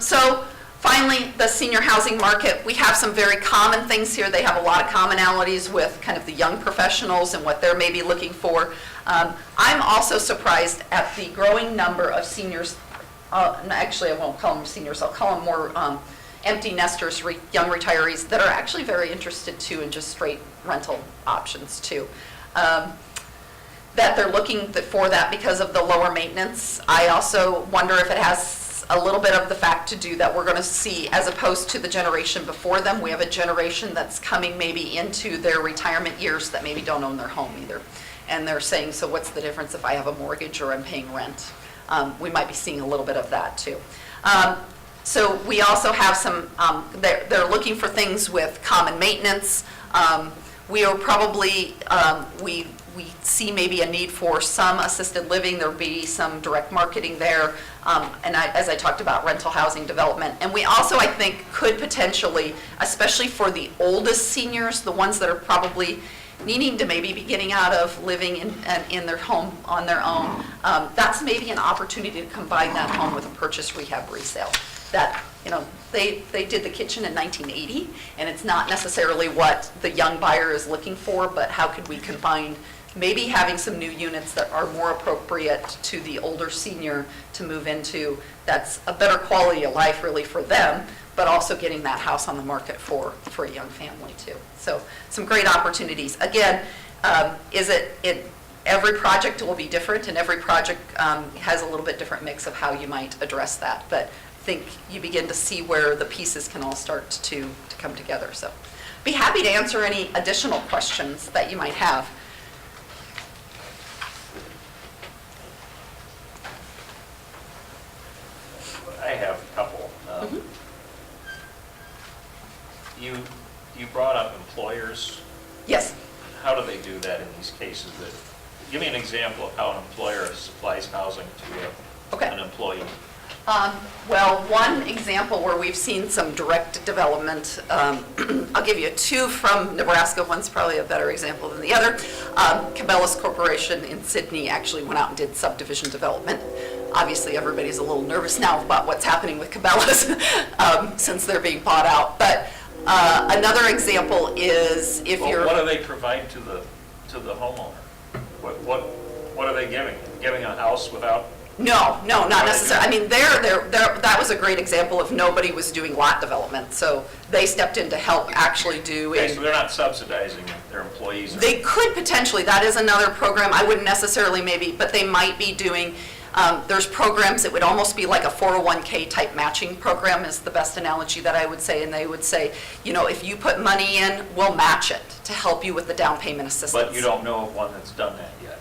So finally, the senior housing market, we have some very common things here. They have a lot of commonalities with kind of the young professionals and what they're maybe looking for. I'm also surprised at the growing number of seniors, actually I won't call them seniors, I'll call them more empty nesters, young retirees that are actually very interested too in just straight rental options too. that they're looking for that because of the lower maintenance. I also wonder if it has a little bit of the fact to do that we're going to see, as opposed to the generation before them, we have a generation that's coming maybe into their retirement years that maybe don't own their home either. And they're saying, so what's the difference if I have a mortgage or I'm paying rent? We might be seeing a little bit of that too. So we also have some, they're looking for things with common maintenance. We are probably, we see maybe a need for some assisted living. There'll be some direct marketing there. And as I talked about, rental housing development. And we also, I think, could potentially, especially for the oldest seniors, the ones that are probably needing to maybe be getting out of living in their home on their own, that's maybe an opportunity to combine that home with a purchase rehab resale. That, you know, they did the kitchen in 1980, and it's not necessarily what the young buyer is looking for, but how could we combine maybe having some new units that are more appropriate to the older senior to move into, that's a better quality of life really for them, but also getting that house on the market for a young family too. So some great opportunities. Again, every project will be different, and every project has a little bit different mix of how you might address that. But I think you begin to see where the pieces can all start to come together. So be happy to answer any additional questions that you might have. I have a couple. You brought up employers. Yes. How do they do that in these cases? Give me an example of how an employer supplies housing to an employee. Well, one example where we've seen some direct development, I'll give you two from Nebraska. One's probably a better example than the other. Cabela's Corporation in Sydney actually went out and did subdivision development. Obviously, everybody's a little nervous now about what's happening with Cabela's since they're being bought out. But another example is if you're... What do they provide to the homeowner? What are they giving? Giving a house without... No, not necessarily. I mean, that was a great example of nobody was doing lot development, so they stepped in to help actually do. Okay, so they're not subsidizing their employees? They could potentially. That is another program. I wouldn't necessarily maybe, but they might be doing, there's programs that would almost be like a 401k type matching program is the best analogy that I would say, and they would say, you know, if you put money in, we'll match it to help you with the down payment assistance. But you don't know of one that's done that yet?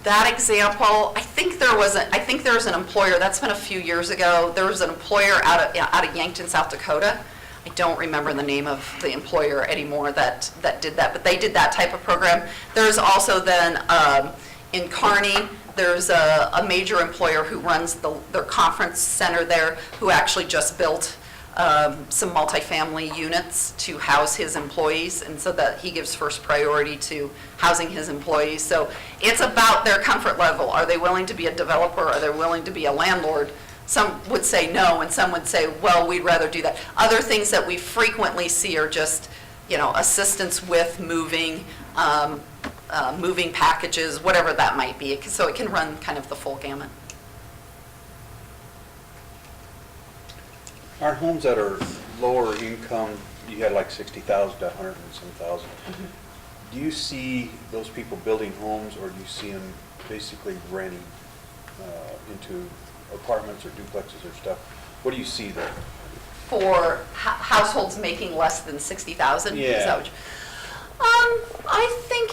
That example, I think there was an employer, that's been a few years ago, there was an employer out of Yankton, South Dakota. I don't remember the name of the employer anymore that did that, but they did that type of program. There's also then, in Kearney, there's a major employer who runs their conference center there, who actually just built some multifamily units to house his employees, and so that he gives first priority to housing his employees. So it's about their comfort level. Are they willing to be a developer? Are they willing to be a landlord? Some would say no, and some would say, well, we'd rather do that. Other things that we frequently see are just, you know, assistance with moving, moving packages, whatever that might be. So it can run kind of the full gamut. Our homes that are lower income, you had like 60,000 to 100 and some thousand. Do you see those people building homes, or do you see them basically renting into apartments or duplexes or stuff? What do you see there? For households making less than 60,000? Yeah. Is that what I think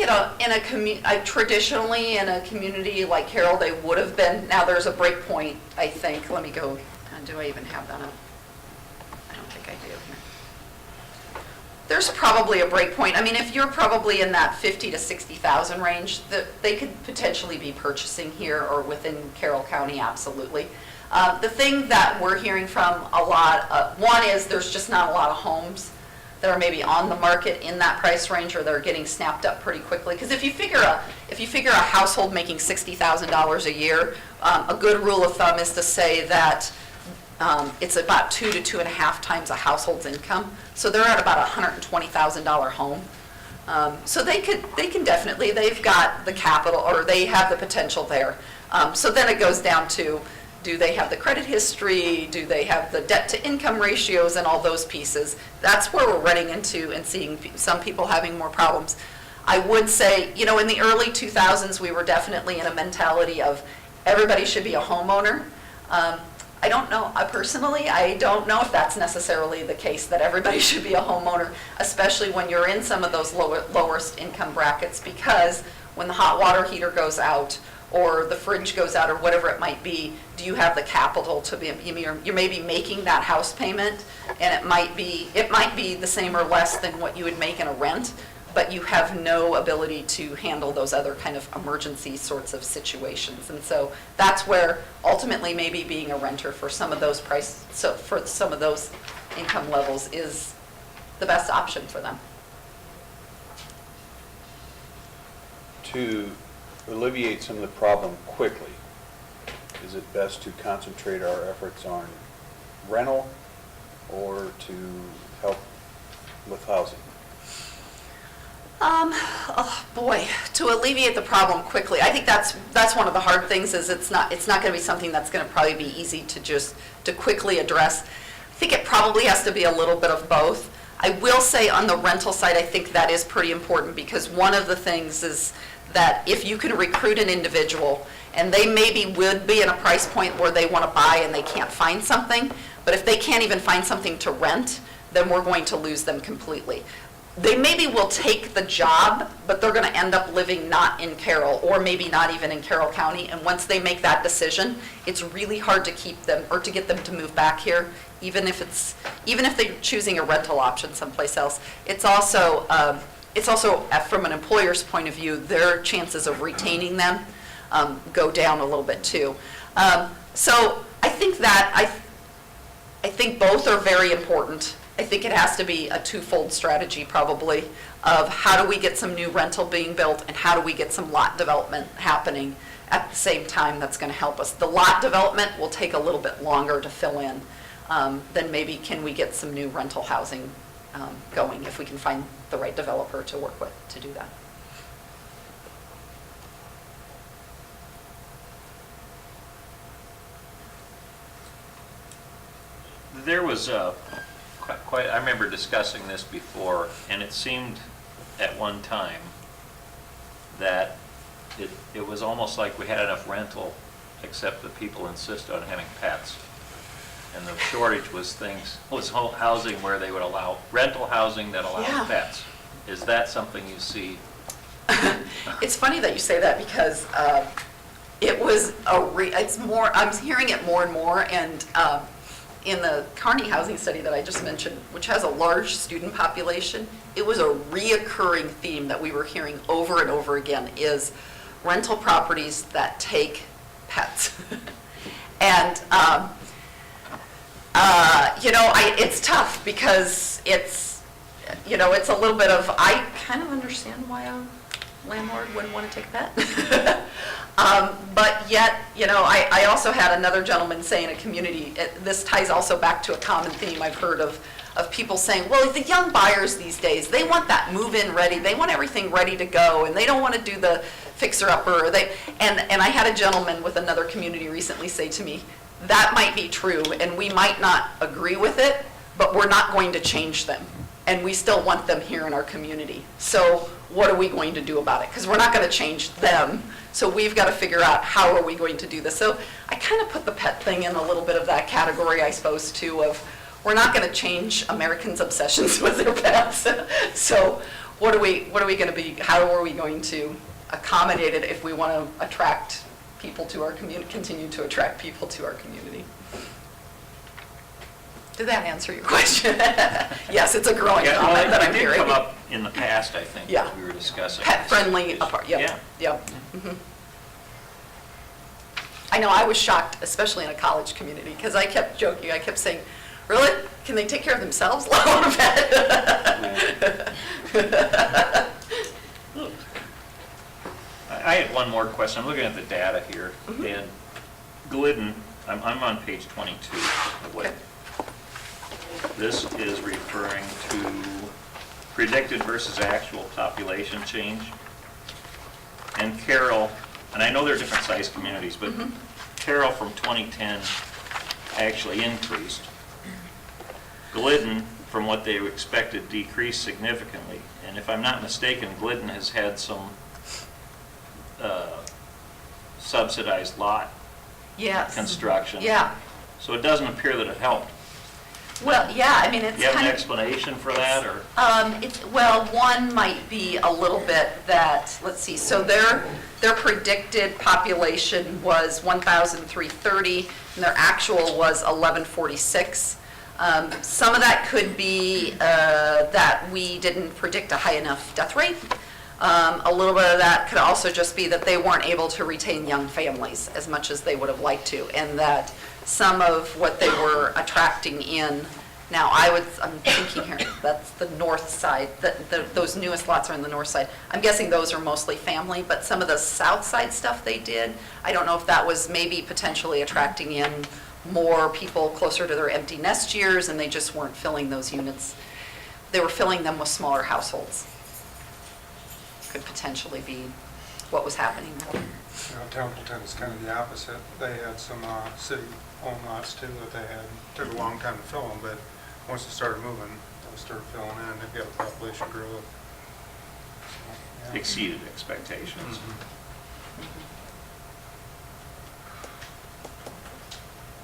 traditionally in a community like Carroll, they would have been. Now there's a break point, I think. Let me go. Do I even have that up? I don't think I do here. There's probably a break point. I mean, if you're probably in that 50 to 60,000 range, they could potentially be purchasing here or within Carroll County, absolutely. The thing that we're hearing from a lot, one is there's just not a lot of homes that are maybe on the market in that price range, or they're getting snapped up pretty quickly. Because if you figure a household making $60,000 a year, a good rule of thumb is to say that it's about 2 to 2.5 times a household's income. So they're at about a $120,000 home. So they can definitely, they've got the capital, or they have the potential there. So then it goes down to, do they have the credit history? Do they have the debt to income ratios and all those pieces? That's where we're running into and seeing some people having more problems. I would say, you know, in the early 2000s, we were definitely in a mentality of everybody should be a homeowner. I don't know, personally, I don't know if that's necessarily the case, that everybody should be a homeowner, especially when you're in some of those lowest income brackets, because when the hot water heater goes out, or the fridge goes out, or whatever it might be, do you have the capital to be, you're maybe making that house payment, and it might be the same or less than what you would make in a rent, but you have no ability to handle those other kind of emergency sorts of situations. And so that's where ultimately maybe being a renter for some of those for some of those income levels is the best option for them. To alleviate some of the problem quickly, is it best to concentrate our efforts on rental or to help with housing? Oh boy, to alleviate the problem quickly, I think that's one of the hard things, is it's not going to be something that's going to probably be easy to quickly address. I think it probably has to be a little bit of both. I will say on the rental side, I think that is pretty important, because one of the things is that if you can recruit an individual, and they maybe would be in a price point where they want to buy and they can't find something, but if they can't even find something to rent, then we're going to lose them completely. They maybe will take the job, but they're going to end up living not in Carroll, or maybe not even in Carroll County. And once they make that decision, it's really hard to keep them, or to get them to move back here, even if they're choosing a rental option someplace else. It's also from an employer's point of view, their chances of retaining them go down a little bit too. So I think both are very important. I think it has to be a twofold strategy probably, of how do we get some new rental being built, and how do we get some lot development happening at the same time. That's going to help us. The lot development will take a little bit longer to fill in than maybe can we get some new rental housing going, if we can find the right developer to work with to do that. There was I remember discussing this before, and it seemed at one time that it was almost like we had enough rental, except that people insisted on having pets. And the shortage was housing where they would allow, rental housing that allows pets. Is that something you see? It's funny that you say that, because I'm hearing it more and more, and in the Kearney housing study that I just mentioned, which has a large student population, it was a reoccurring theme that we were hearing over and over again, is rental properties that take pets. And it's tough, because it's a little bit of, I kind of understand why a landlord wouldn't want to take a pet. But yet, I also had another gentleman say in a community, this ties also back to a common theme I've heard of people saying, well, the young buyers these days, they want that move-in ready, they want everything ready to go, and they don't want to do the fixer-upper. And I had a gentleman with another community recently say to me, that might be true, and we might not agree with it, but we're not going to change them, and we still want them here in our community. So what are we going to do about it? Because we're not going to change them, so we've got to figure out how are we going to do this. So I kind of put the pet thing in a little bit of that category, I suppose, too, of we're not going to change Americans' obsessions with their pets. So what are we going to be, how are we going to accommodate it if we want to attract people to our community, continue to attract people to our community? Did that answer your question? Yes, it's a growing comment that I'm hearing. It did come up in the past, I think, Yeah. as we were discussing. Pet-friendly apart, Yeah. Yep. Mm-hmm. I know, I was shocked, especially in a college community, because I kept joking, I kept saying, really? Can they take care of themselves, let alone a pet? I had one more question. I'm looking at the data here, and Glidden, I'm on page 22 of what. Okay. This is referring to predicted versus actual population change. And Carroll, and I know they're different sized communities, but Carroll from 2010 actually increased. Glidden from what they expected, decreased significantly. And if I'm not mistaken, Glidden has had some subsidized lot Yes. construction. Yeah. So it doesn't appear that it helped. Well, yeah, I mean, it's Do you have kind an of. explanation for that, or? Well, one might be a little bit that, let's see, so their predicted population was 1,330, and their actual was 1,146. Some of that could be that we didn't predict a high enough death rate. A little bit of that could also just be that they weren't able to retain young families as much as they would have liked to, and that some of what they were attracting in, now I'm thinking here, that's the north side, those newest lots are in the north side. I'm guessing those are mostly family, but some of the south side stuff they did, I don't know if that was maybe potentially attracting in more people closer to their empty nest years, and they just weren't filling those units. They were filling them with smaller households. Could potentially be what was happening there. Templeton is kind of the opposite. They had some city-owned lots too that they had, took a long time to fill them, but once they started moving, they started filling in, they've got a population growth. So, yeah. Exceeded expectations.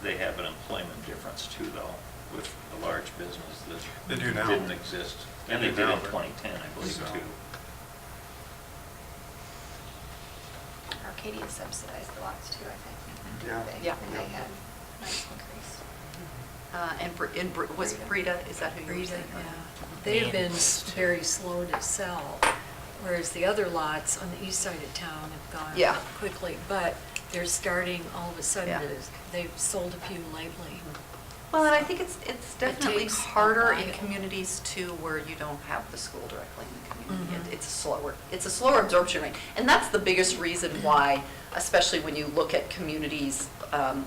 They have an employment difference too, though, with a large business that They do now. didn't exist. And they do did now, in but- 2010, I believe, So- too. Arcadia subsidized the lots too, I think. Yeah. Yeah. And they had nice increase. Was Brita, is that who you were Rita, saying? yeah. They've been very slow to sell, whereas the other lots on the east side of town have gone Yeah. quickly. But they're starting all of a sudden, Yeah. they've sold a few lately. Well, and I think it's definitely takes a harder in while. communities too where you don't have the school directly in the community. Mhm. It's a slower absorption rate. And that's the biggest reason why, especially when you look at communities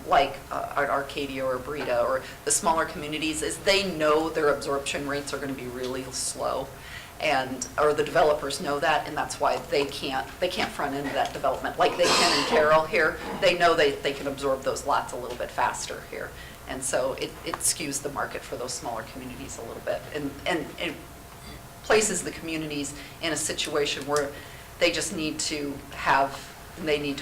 like Arcadia or Brita or the smaller communities, is they know their absorption rates are going to be really slow. Or the developers know that, and that's why they can't front end that development like they can in Carroll here. They know they can absorb those lots a little bit faster here. And so it skews the market for those smaller communities a little bit and places the communities in a situation where they just need to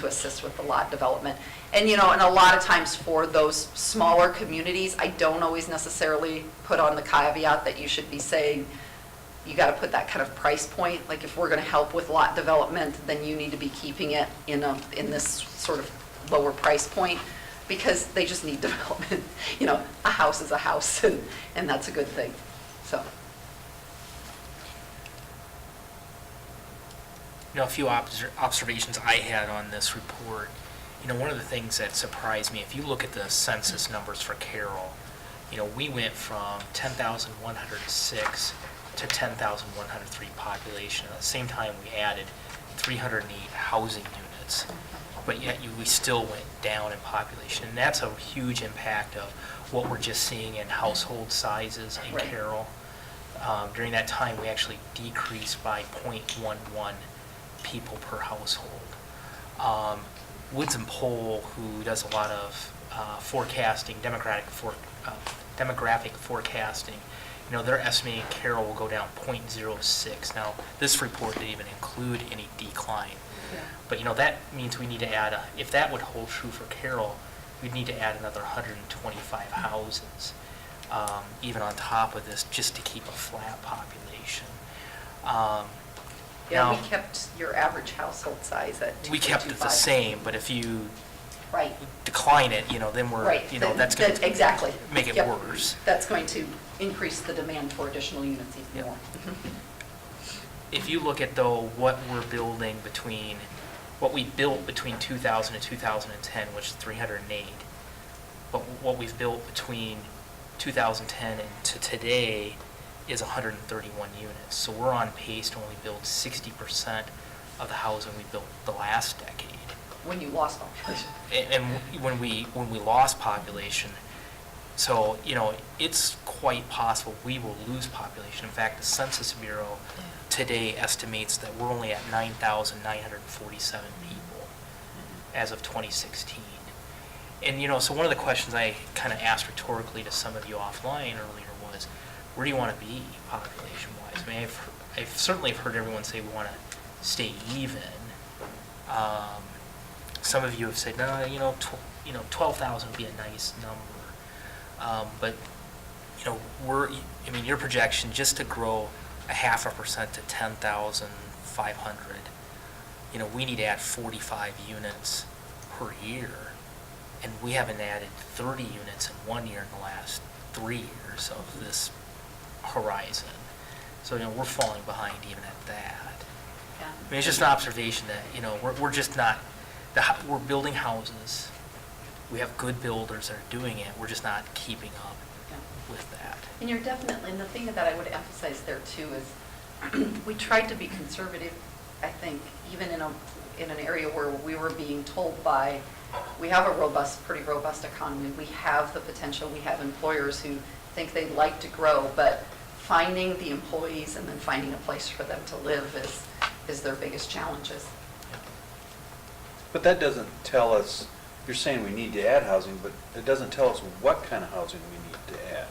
assist with the lot development. And, and a lot of times for those smaller communities, I don't always necessarily put on the caveat that you should be saying, you got to put that kind of price point. Like if we're going to help with lot development, then you need to be keeping it in this sort of lower price point, because they just need development. A house is a house, and that's a good thing, so. A few observations I had on this report. One of the things that surprised me, if you look at the census numbers for Carroll, we went from 10,106 to 10,103 population. At the same time, we added 308 housing units, but yet we still went down in population. And that's a huge impact of what we're just seeing in household sizes in Right. Carroll. During that time, we actually decreased by 0.11 people per household. Woods and Poll, who does a lot of forecasting, demographic forecasting, they're estimating Carroll will go down 0.06. Now, this report didn't even include any decline. Yeah. But, that means we need to add, if that would hold true for Carroll, we'd need to add another 125 houses, even on top of this, just to keep a flat population. Yeah, Now, we kept your average household size at 2.25. we kept it the same, but if you Right, decline it, then we're, right. that's going to Exactly. make it Yep. worse. That's going to increase the demand for additional units even Yep. more. If you look at, though, what we built between 2000 and 2010, which is 308, but what we've built between 2010 and to today is 131 units. So we're on pace to only build 60% of the housing we built the last decade. When you lost population. And when we lost population, so, it's quite possible we will lose population. In fact, the Census Bureau today estimates that we're only at 9,947 people as of 2016. And, so one of the questions I kind of asked rhetorically to some of you offline earlier was, where do you want to be population-wise? I mean, I've certainly heard everyone say we want to stay even. Some of you have said, no, 12,000 would be a nice number. But, your projection just to grow 0.5% to 10,500, we need to add 45 units per year. And we haven't added 30 units in 1 year in the last 3 years of this horizon. So, we're falling behind even at that. Yeah. I mean, it's just an observation that, we're just not, we're building houses. We have good builders that are doing it. We're just not keeping up with that. And you're definitely, and the thing that I would emphasize there too is we tried to be conservative, I think, even in an area where we were being told by, we have a pretty robust economy. We have the potential. We have employers who think they'd like to grow, but finding the employees and then finding a place for them to live is their biggest challenges. But that doesn't tell us, you're saying we need to add housing, but it doesn't tell us what kind of housing we need to add.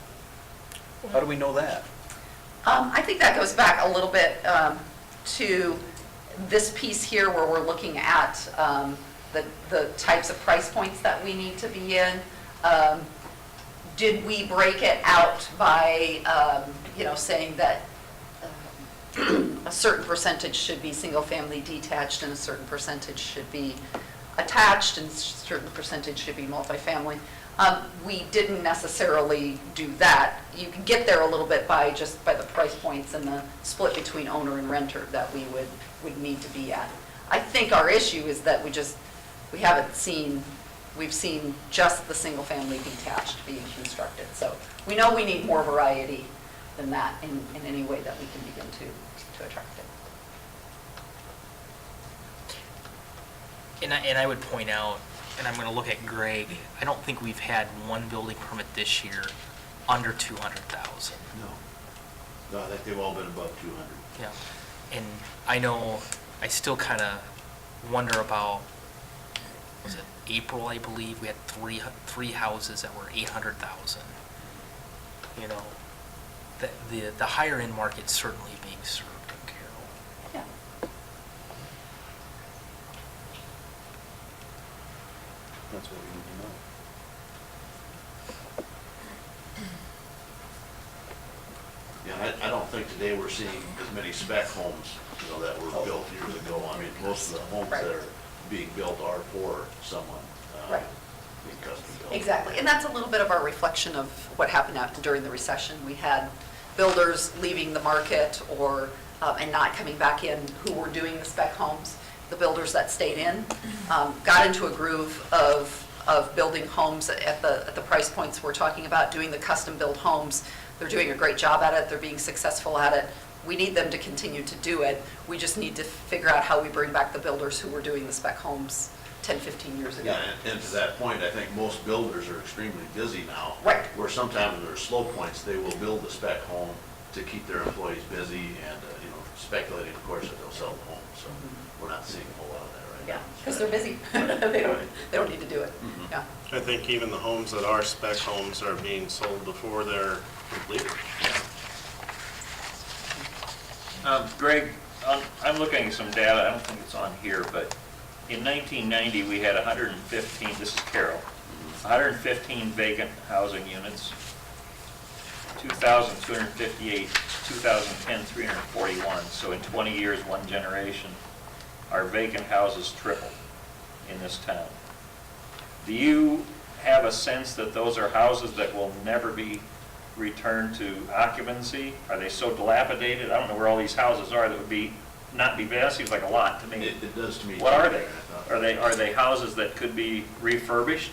How do we know that? I think that goes back a little bit to this piece here where we're looking at the types of price points that we need to be in. Did we break it out by, saying that a certain percentage should be single-family detached and a certain percentage should be attached and a certain percentage should be multifamily? We didn't necessarily do that. You can get there a little bit by the price points and the split between owner and renter that we would need to be at. I think our issue is that we've seen just the single-family detached being constructed. So we know we need more variety than that in any way that we can begin to attract it. And I would point out, and I'm going to look at Greg, I don't think we've had one building permit this year under 200,000. No, I think they've all been above 200. Yeah. And I know, I still kind of wonder about, was it April, I believe, we had three houses that were 800,000. The higher end market's certainly being served in Carroll. Yeah. That's what we need to know. Yeah, I don't think today we're seeing as many spec homes, that were built years ago. I mean, most of the homes that are being built are for someone. Right. Being custom built. Exactly, and that's a little bit of our reflection of what happened during the recession. We had builders leaving the market and not coming back in who were doing the spec homes. The builders that stayed in got into a groove of building homes at the price points we're talking about, doing the custom built homes. They're doing a great job at it. They're being successful at it. We need them to continue to do it. We just need to figure out how we bring back the builders who were doing the spec homes 10, 15 years ago. Yeah, and to that point, I think most builders are extremely busy now. Right. Where sometimes there are slow points, they will build a spec home to keep their employees busy and, speculating, of course, that they'll sell the home. So we're not seeing a whole lot of that right now. Yeah, because they're busy. They don't need to do it. Mhm. Yeah. I think even the homes that are spec homes are being sold before they're completed. Greg, I'm looking at some data, I don't think it's on here, but in 1990, we had 115, this is Carroll, 115 vacant housing units, 2,258, 2010, 341. So in 20 years, one generation, our vacant houses tripled in this town. Do you have a sense that those are houses that will never be returned to occupancy? Are they so dilapidated? I don't know where all these houses are that would not be, that seems like a lot to me. It does to me. What are they? Are they houses that could be refurbished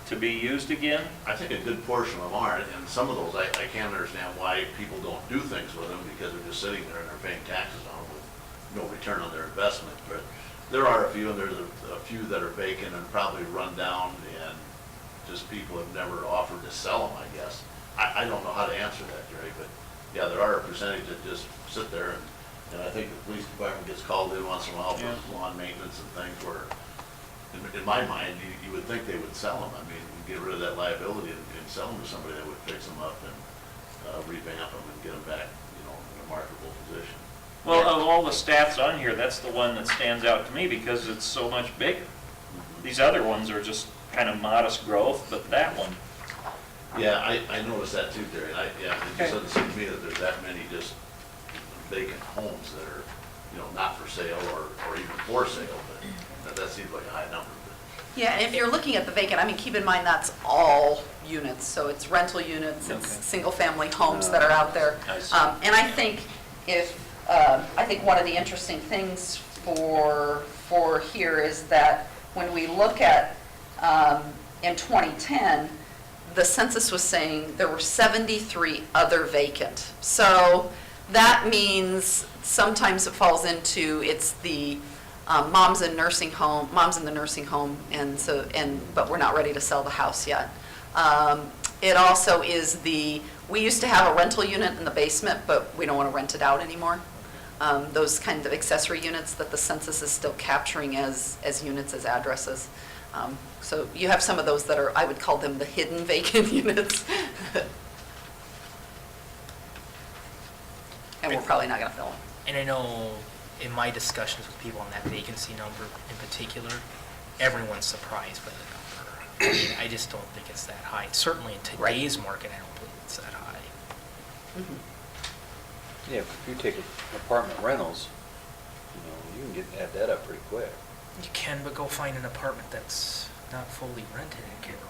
to be used again? I think a good portion of them are, and some of those, I can't understand why people don't do things with them, because they're just sitting there and they're paying taxes on them with no return on their investment. But there are a few, and there's a few that are vacant and probably run down, and just people have never offered to sell them, I guess. I don't know how to answer that, Jerry, but yeah, there are a percentage that just sit there, and I think the police department gets called in once in a while for lawn maintenance and things where, in my mind, you would think they would sell them. I mean, get rid of that liability and sell them to somebody that would fix them up. And revamp them and get them back, you know, in a marketable position. Well, of all the stats on here, that's the one that stands out to me because it's so much bigger. These other ones are just kind of modest growth, but that one, Yeah, I noticed that too, Terry. It just doesn't seem to me that there's that many just vacant homes that are, you know, not for sale or even for sale, but that seems like a high number. Yeah, and if you're looking at the vacant, I mean, keep in mind that's all units, so it's rental units, it's Okay. single-family homes that are out there. I see. And I think I think one of the interesting things for here is that when we look at, in 2010, the census was saying there were 73 other vacant. So that means sometimes it falls into, it's the moms in the nursing home, but we're not ready to sell the house yet. It also is we used to have a rental unit in the basement, but we don't want to rent it out anymore. Those kind of accessory units that the census is still capturing as units, as addresses. So you have some of those that are, I would call them the hidden vacant units. And we're probably not going to fill them. And I know in my discussions with people on that vacancy number in particular, everyone's surprised by the number. I mean, I just don't think it's that high. Certainly in today's market, I don't believe it's that high. Yeah, if you take apartment rentals, you can add that up pretty quick. You can, but go find an apartment that's not fully rented in Carroll.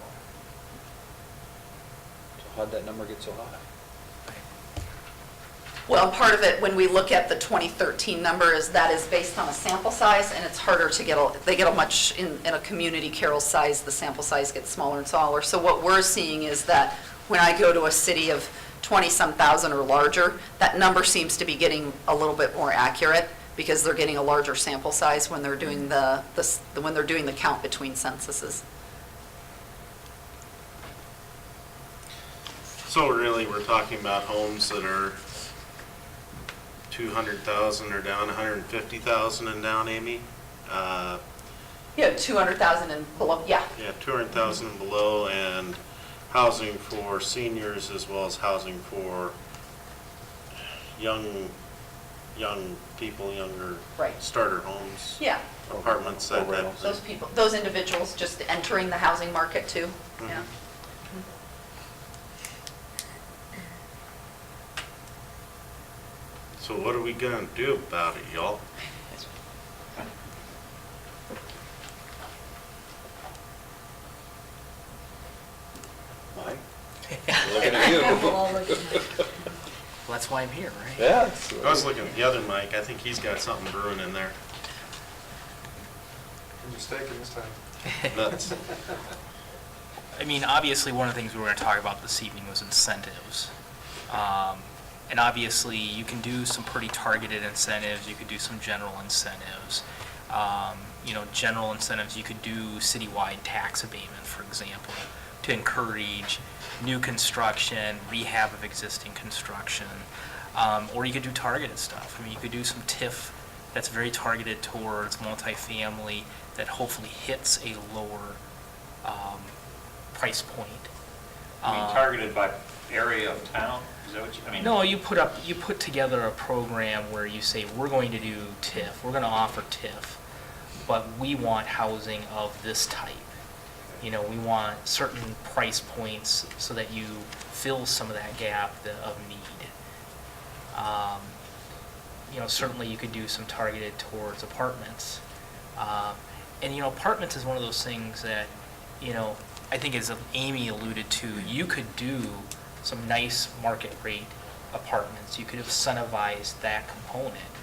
So how'd that number get so high? Well, part of it, when we look at the 2013 number, is that is based on a sample size, and it's harder to get, they get a much, in a community Carroll size, the sample size gets smaller and smaller. So what we're seeing is that when I go to a city of 20-some thousand or larger, that number seems to be getting a little bit more accurate because they're getting a larger sample size when they're doing when they're doing the count between censuses. So really, we're talking about homes that are 200,000 or down, 150,000 and down, Amy? Yeah, 200,000 and below, yeah. Yeah, 200,000 and below, and housing for seniors as well as housing for young people, younger Right. starter homes, Yeah, apartments, that type of those thing. people, those individuals just entering the housing market too, yeah. So what are we gonna do about it, y'all? Mike? Looking at you. Well, that's why I'm here, right? Yeah. I was looking at the other Mike, I think he's got something brewing in there. You're mistaken this time. Nuts. I mean, obviously, one of the things we were going to talk about this evening was incentives. And obviously, you can do some pretty targeted incentives. You could do some general incentives. General incentives, you could do citywide tax abatement, for example, to encourage new construction, rehab of existing construction. Or you could do targeted stuff. I mean, you could do some TIF that's very targeted towards multifamily that hopefully hits a lower price point. I mean, targeted by area of town, is that what you, I mean? No, you put together a program where you say, we're going to do TIF, we're going to offer TIF, but we want housing of this type. We want certain price points so that you fill some of that gap of need. Certainly you could do some targeted towards apartments. Apartments is one of those things that, I think as Amy alluded to, you could do some nice market rate apartments. You could have incentivized that component.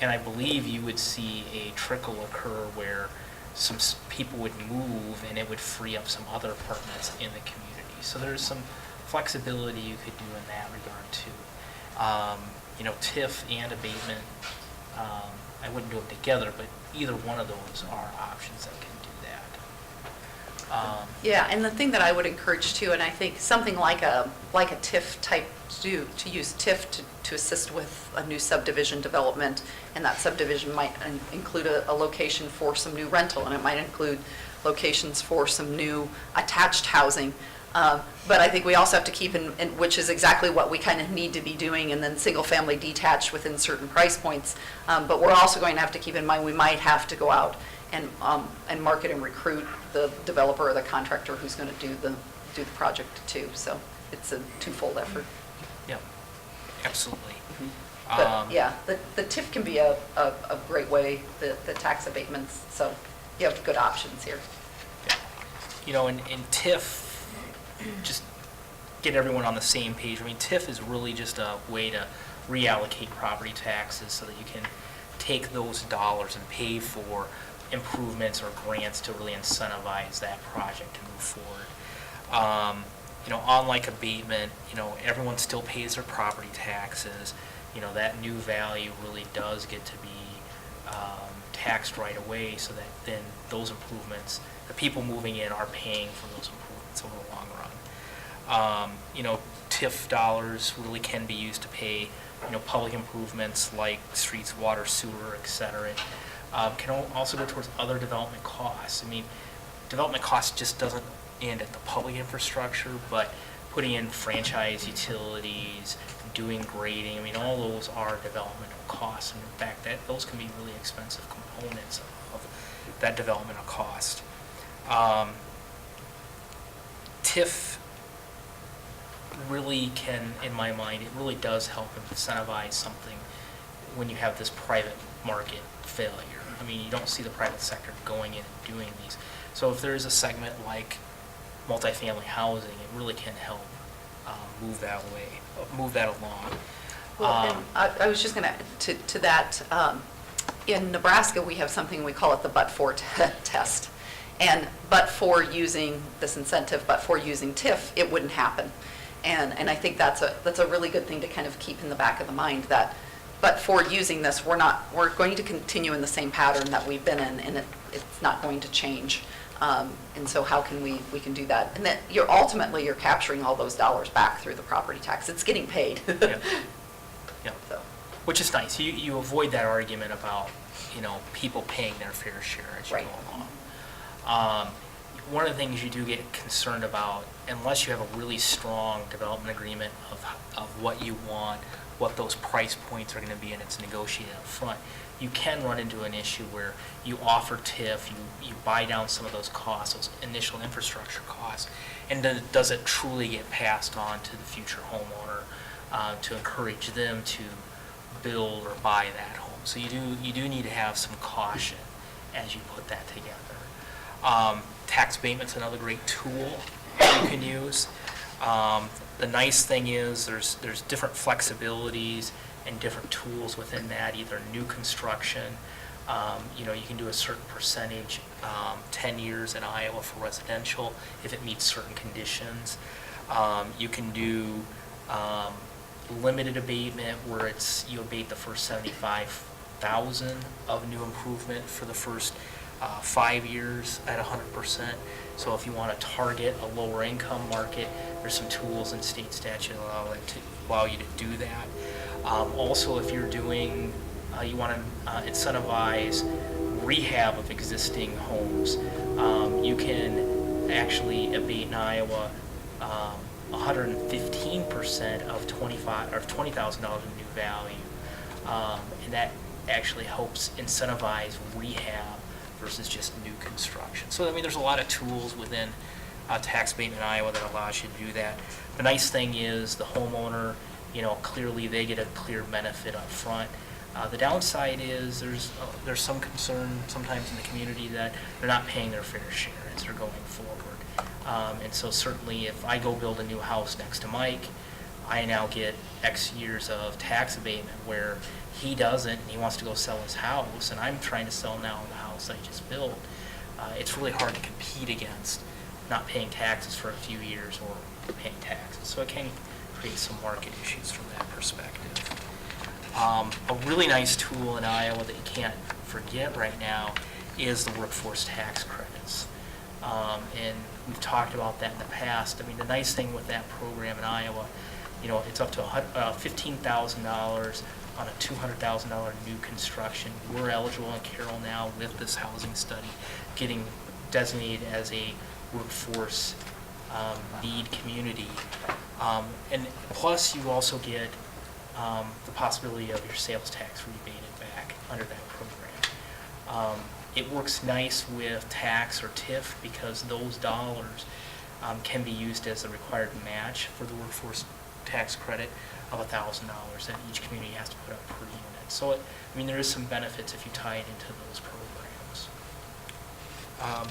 And I believe you would see a trickle occur where some people would move and it would free up some other apartments in the community. So there's some flexibility you could do in that regard too. TIF and abatement, I wouldn't do them together, but either one of those are options that can do that. Yeah, and the thing that I would encourage too, and I think something like a TIF type, to use TIF to assist with a new subdivision development, and that subdivision might include a location for some new rental, and it might include locations for some new attached housing. But I think we also have to keep which is exactly what we kind of need to be doing, and then single-family detached within certain price points. But we're also going to have to keep in mind, we might have to go out and market and recruit the developer or the contractor who's going to do the project too. So it's a twofold effort. Yeah, absolutely. But yeah, the TIF can be a great way, the tax abatements, so you have good options here. You know, in TIF, just get everyone on the same page. I mean, TIF is really just a way to reallocate property taxes so that you can take those dollars and pay for improvements or grants to really incentivize that project to move forward. You know, unlike abatement, you know, everyone still pays their property taxes. You know, that new value really does get to be taxed right away, so that then those improvements, the people moving in are paying for those improvements over the long run. You know, TIF dollars really can be used to pay, you know, public improvements like streets, water, sewer, et cetera. Can also go towards other development costs. I mean, development costs just doesn't end at the public infrastructure, but putting in franchise utilities, doing grading, I mean, all those are developmental costs. And in fact, those can be really expensive components of that developmental cost. TIF really can, in my mind, it really does help incentivize something when you have this private market failure. I mean, you don't see the private sector going in and doing these. So if there is a segment like multifamily housing, it really can help move that along. Well, and I was just going to that, in Nebraska, we have something, we call it the but-for test. And but for using this incentive, but for using TIF, it wouldn't happen. And I think that's a really good thing to kind of keep in the back of the mind, that but for using this, we're going to continue in the same pattern that we've been in, and it's not going to change. And so how can we can do that? And that ultimately you're capturing all those dollars back through the property tax. It's getting paid. Yeah. Yeah. So. Which is nice. You avoid that argument about, you know, people paying their fair share as you Right. go along. One of the things you do get concerned about, unless you have a really strong development agreement of what you want, what those price points are going to be, and it's negotiated up front, you can run into an issue where you offer TIF, you buy down some of those costs, those initial infrastructure costs, and then does it truly get passed on to the future homeowner to encourage them to build or buy that home? So you do need to have some caution as you put that together. Tax abatement's another great tool that you can use. The nice thing is there's different flexibilities and different tools within that, either new construction, you know, you can do a certain percentage, 10 years in Iowa for residential if it meets certain conditions. You can do limited abatement where you abate the first 75,000 of new improvement for the first 5 years at 100%. So if you want to target a lower income market, there's some tools in state statute that allow you to do that. Also, if you're doing, you want to incentivize rehab of existing homes, you can actually abate in Iowa 115% of $20,000 in new value, and that actually helps incentivize rehab versus just new construction. So, I mean, there's a lot of tools within tax abatement in Iowa that allows you to do that. The nice thing is the homeowner, you know, clearly they get a clear benefit up front. The downside is there's some concern sometimes in the community that they're not paying their fair share as they're going forward. And so certainly if I go build a new house next to Mike, I now get X years of tax abatement where he doesn't, and he wants to go sell his house, and I'm trying to sell now the house I just built. It's really hard to compete against not paying taxes for a few years or paying taxes. So it can create some market issues from that perspective. A really nice tool in Iowa that you can't forget right now is the workforce tax credits. And we've talked about that in the past. I mean, the nice thing with that program in Iowa, you know, it's up to $15,000 on a $200,000 new construction. We're eligible in Carroll now with this housing study, getting designated as a workforce need community. And plus, you also get the possibility of your sales tax rebated back under that program. It works nice with tax or TIF because those dollars can be used as a required match for the workforce tax credit of $1,000 that each community has to put up per unit. So, there is some benefits if you tie it into those programs.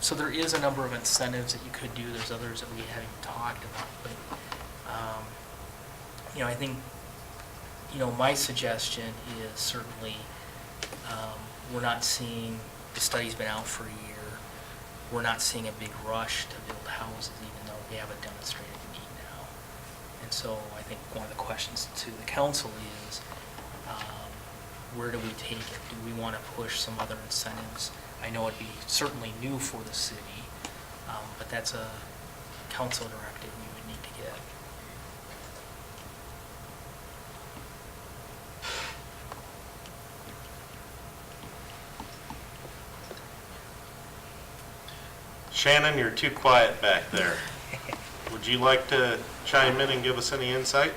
So there is a number of incentives that you could do. There's others that we haven't talked about, but I think, my suggestion is certainly we're not seeing, the study's been out for a year, we're not seeing a big rush to build houses even though we have a demonstrated need now. And so I think one of the questions to the council is, where do we take it? Do we want to push some other incentives? I know it'd be certainly new for the city, but that's a council directive we would need to get. Shannon, you're too quiet back there. Would you like to chime in and give us any insight?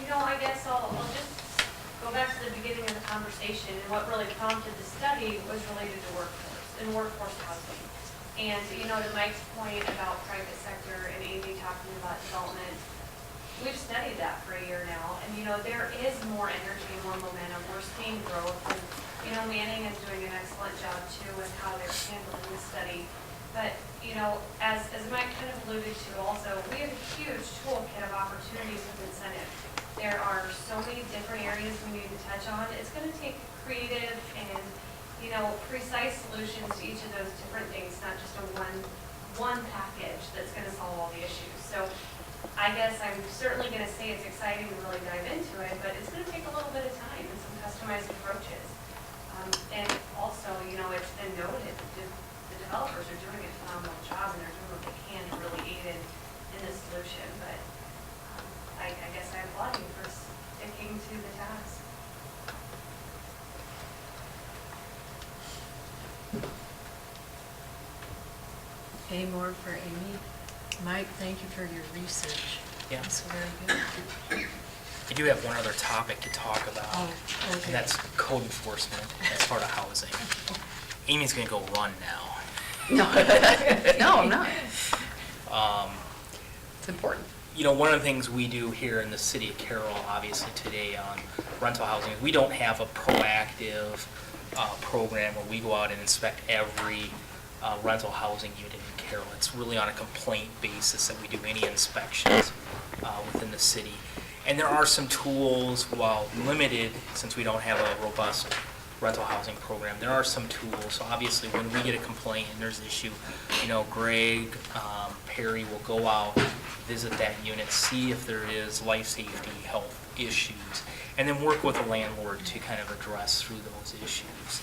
I guess I'll just go back to the beginning of the conversation, and what really prompted the study was related to workforce and workforce housing. And, to Mike's point about private sector and Amy talking about development, we've studied that for a year now, and, there is more energy, more momentum. We're seeing growth, and, Manning is doing an excellent job, too, with how they're handling the study. But, as Mike kind of alluded to also, we have a huge toolkit of opportunities with incentives. There are so many different areas we need to touch on. It's going to take creative and, precise solutions to each of those different things, not just a one package that's going to solve all the issues. So I guess I'm certainly going to say it's exciting to really dive into it, but it's going to take a little bit of time and some customized approaches. And also, it's been noted that the developers are doing a phenomenal job, and they're doing what they can to really aid in this solution. But I guess I applaud you for sticking to the task. Any more for Amy? Mike, thank you for your research. Yeah. That's very good. I do have one other topic to talk about, Oh, okay. and that's code enforcement as part of housing. Amy's going to go run now. No, I'm not. It's important. One of the things we do here in the city of Carroll, obviously today on rental housing, is we don't have a proactive program where we go out and inspect every rental housing unit in Carroll. It's really on a complaint basis that we do any inspections within the city. And there are some tools, while limited, since we don't have a robust rental housing program, there are some tools. So obviously when we get a complaint and there's an issue, Greg, Perry will go out, visit that unit, see if there is life safety, health issues, and then work with the landlord to kind of address through those issues.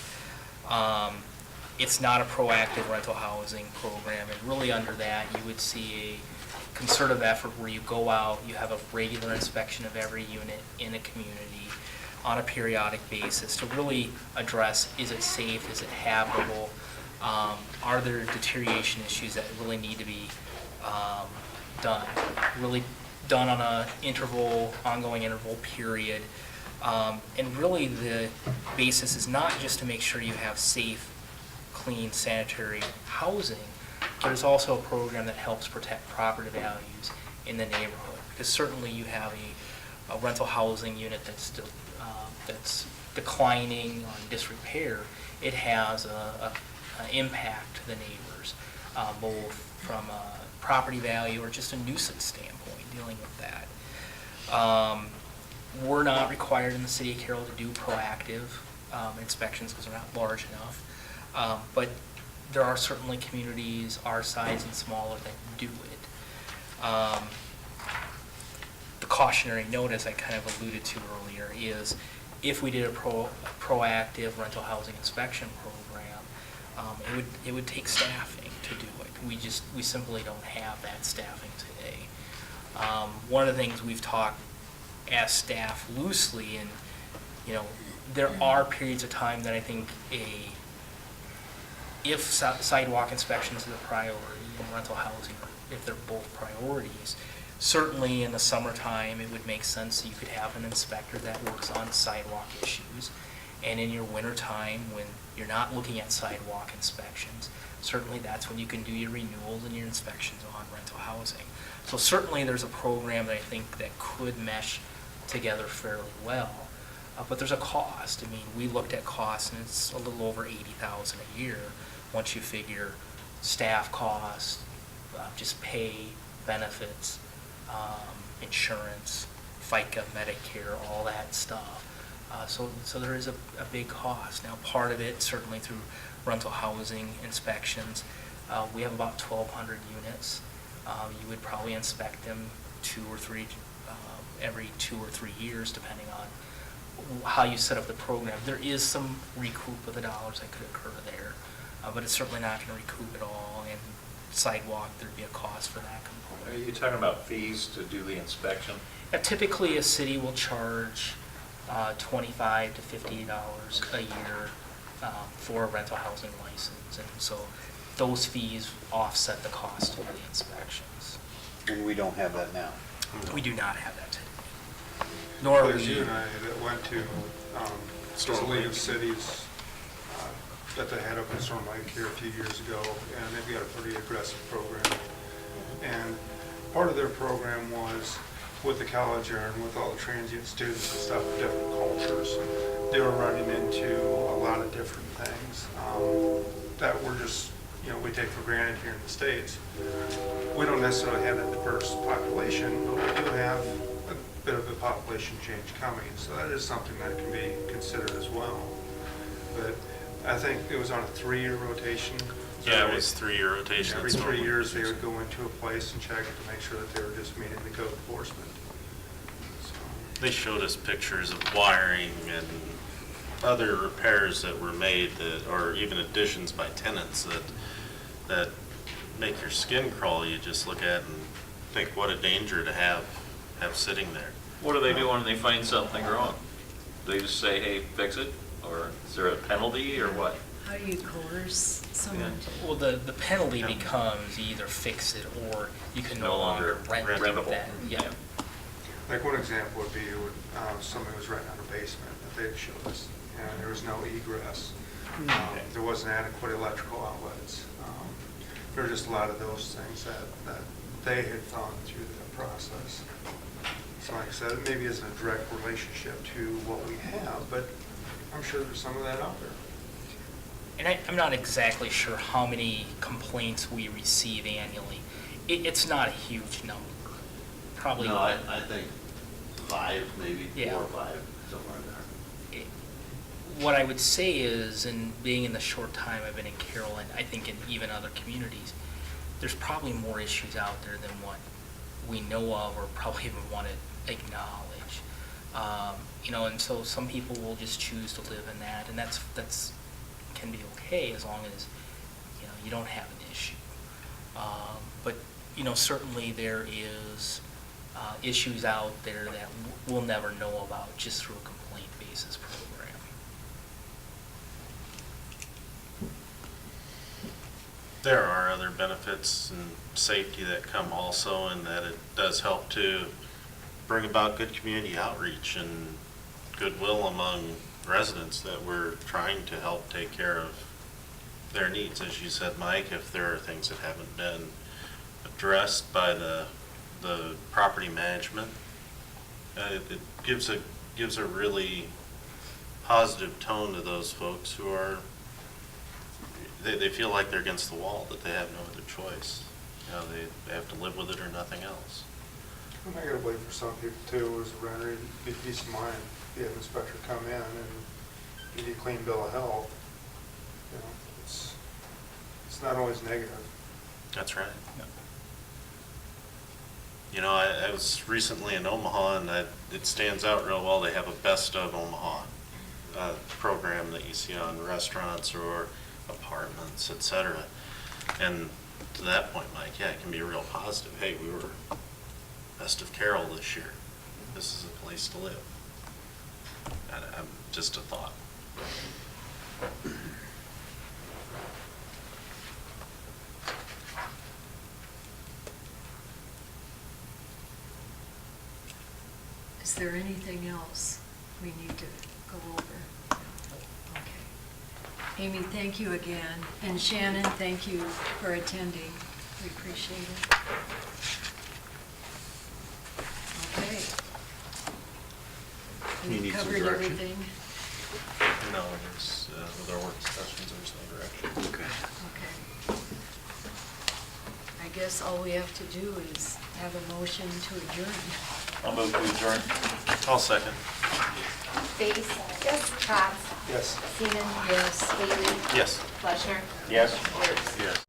It's not a proactive rental housing program, and really under that you would see a concerted effort where you go out, you have a regular inspection of every unit in a community on a periodic basis to really address, is it safe, is it habitable, are there deterioration issues that really need to be really done on a ongoing interval period. And really the basis is not just to make sure you have safe, clean, sanitary housing, but it's also a program that helps protect property values in the neighborhood. Because certainly you have a rental housing unit that's declining on disrepair, it has an impact to the neighbors, both from a property value or just a nuisance standpoint dealing with that. We're not required in the city of Carroll to do proactive inspections because they're not large enough. But there are certainly communities our size and smaller that do it. The cautionary note, as I kind of alluded to earlier, is if we did a proactive rental housing inspection program, it would take staffing to do it. We simply don't have that staffing today. One of the things we've talked as staff loosely, and there are periods of time that I think if sidewalk inspections is a priority and rental housing, if they're both priorities, certainly in the summertime, it would make sense that you could have an inspector that works on sidewalk issues. And in your wintertime, when you're not looking at sidewalk inspections, certainly that's when you can do your renewals and your inspections on rental housing. So certainly there's a program that I think that could mesh together fairly well. But there's a cost. I mean, we looked at costs, and it's a little over $80,000 a year once you figure staff costs, just pay, benefits, insurance, FICA, Medicare, all that stuff. So there is a big cost. Now, part of it, certainly through rental housing inspections, we have about 1,200 units. You would probably inspect them every 2 or 3 years, depending on how you set up the program. There is some recoup of the dollars that could occur there, but it's certainly not going to recoup it all. And sidewalk, there'd be a cost for that component. Are you talking about fees to do the inspection? Typically, a city will charge $25 to $50 a year for a rental housing license, and so those fees offset the cost of the inspections. And we don't have that now. We do not have that today. Nor are There's we. you and I that went to just a League of Cities that they had up in Storm Lake here a few years ago, and they've got a pretty aggressive program. And part of their program was with the college year and with all the transient students and stuff of different cultures, they were running into a lot of different things that were just, we take for granted here in the States. We don't necessarily have that diverse population, but we do have a bit of a population change coming, so that is something that can be considered as well. But I think it was on a 3-year rotation. Yeah, it was 3-year rotation. Every 3 years, they would go into a place and check it to make sure that they were just meeting the code enforcement. So, They showed us pictures of wiring and other repairs that were made that, or even additions by tenants that make your skin crawl. You just look at and think what a danger to have sitting there. What do they do when they find something wrong? Do they just say, hey, fix it? Or is there a penalty or what? How do you coerce someone to? Well, the penalty becomes you either fix it or you can no longer rent rentable. that. Yeah. like one example would be somebody was renting out a basement that they showed us, and there was no egress. There wasn't adequate electrical outlets. There were just a lot of those things that they had found through the process. So like I said, it maybe isn't a direct relationship to what we have, but I'm sure there's some of that out there. And I'm not exactly sure how many complaints we receive annually. It's not a huge number, probably. No, I think 5, maybe Yeah. 4 or 5, somewhere in there. What I would say is, and being in the short time I've been in Carroll, and I think in even other communities, there's probably more issues out there than what we know of or probably even want to acknowledge. And so some people will just choose to live in that, and that's can be okay as long as you don't have an issue. But certainly there is issues out there that we'll never know about just through a complaint basis program. There are other benefits and safety that come also, and that it does help to bring about good community outreach and goodwill among residents that we're trying to help take care of their needs. As you said, Mike, if there are things that haven't been addressed by the property management, it gives a really positive tone to those folks who are, they feel like they're against the wall, that they have no other choice. They have to live with it or nothing else. And I gotta believe for some people too, as a renter, it'd be peace of mind, you have an inspector come in and give you a clean bill of health. It's not always negative. That's right. I was recently in Omaha, and it stands out real well. They have a Best of Omaha program that you see on restaurants or apartments, etc. And to that point, Mike, yeah, it can be real positive. Hey, we were Best of Carroll this year. This is a place to live. Just a thought. Is there anything else we need to go over? Okay. Amy, thank you again. And Shannon, thank you for attending. We appreciate it. Okay. You We've need some covered direction? everything. No, there's, with our work sessions, there's no direction. Okay. Okay. I guess all we have to do is have a motion to adjourn. I'll move to adjourn. I'll second. Davis? Yes. Cox? Yes. Seaman? Yes. Haley? Yes. Fleischner? Yes. Wertz? Yes.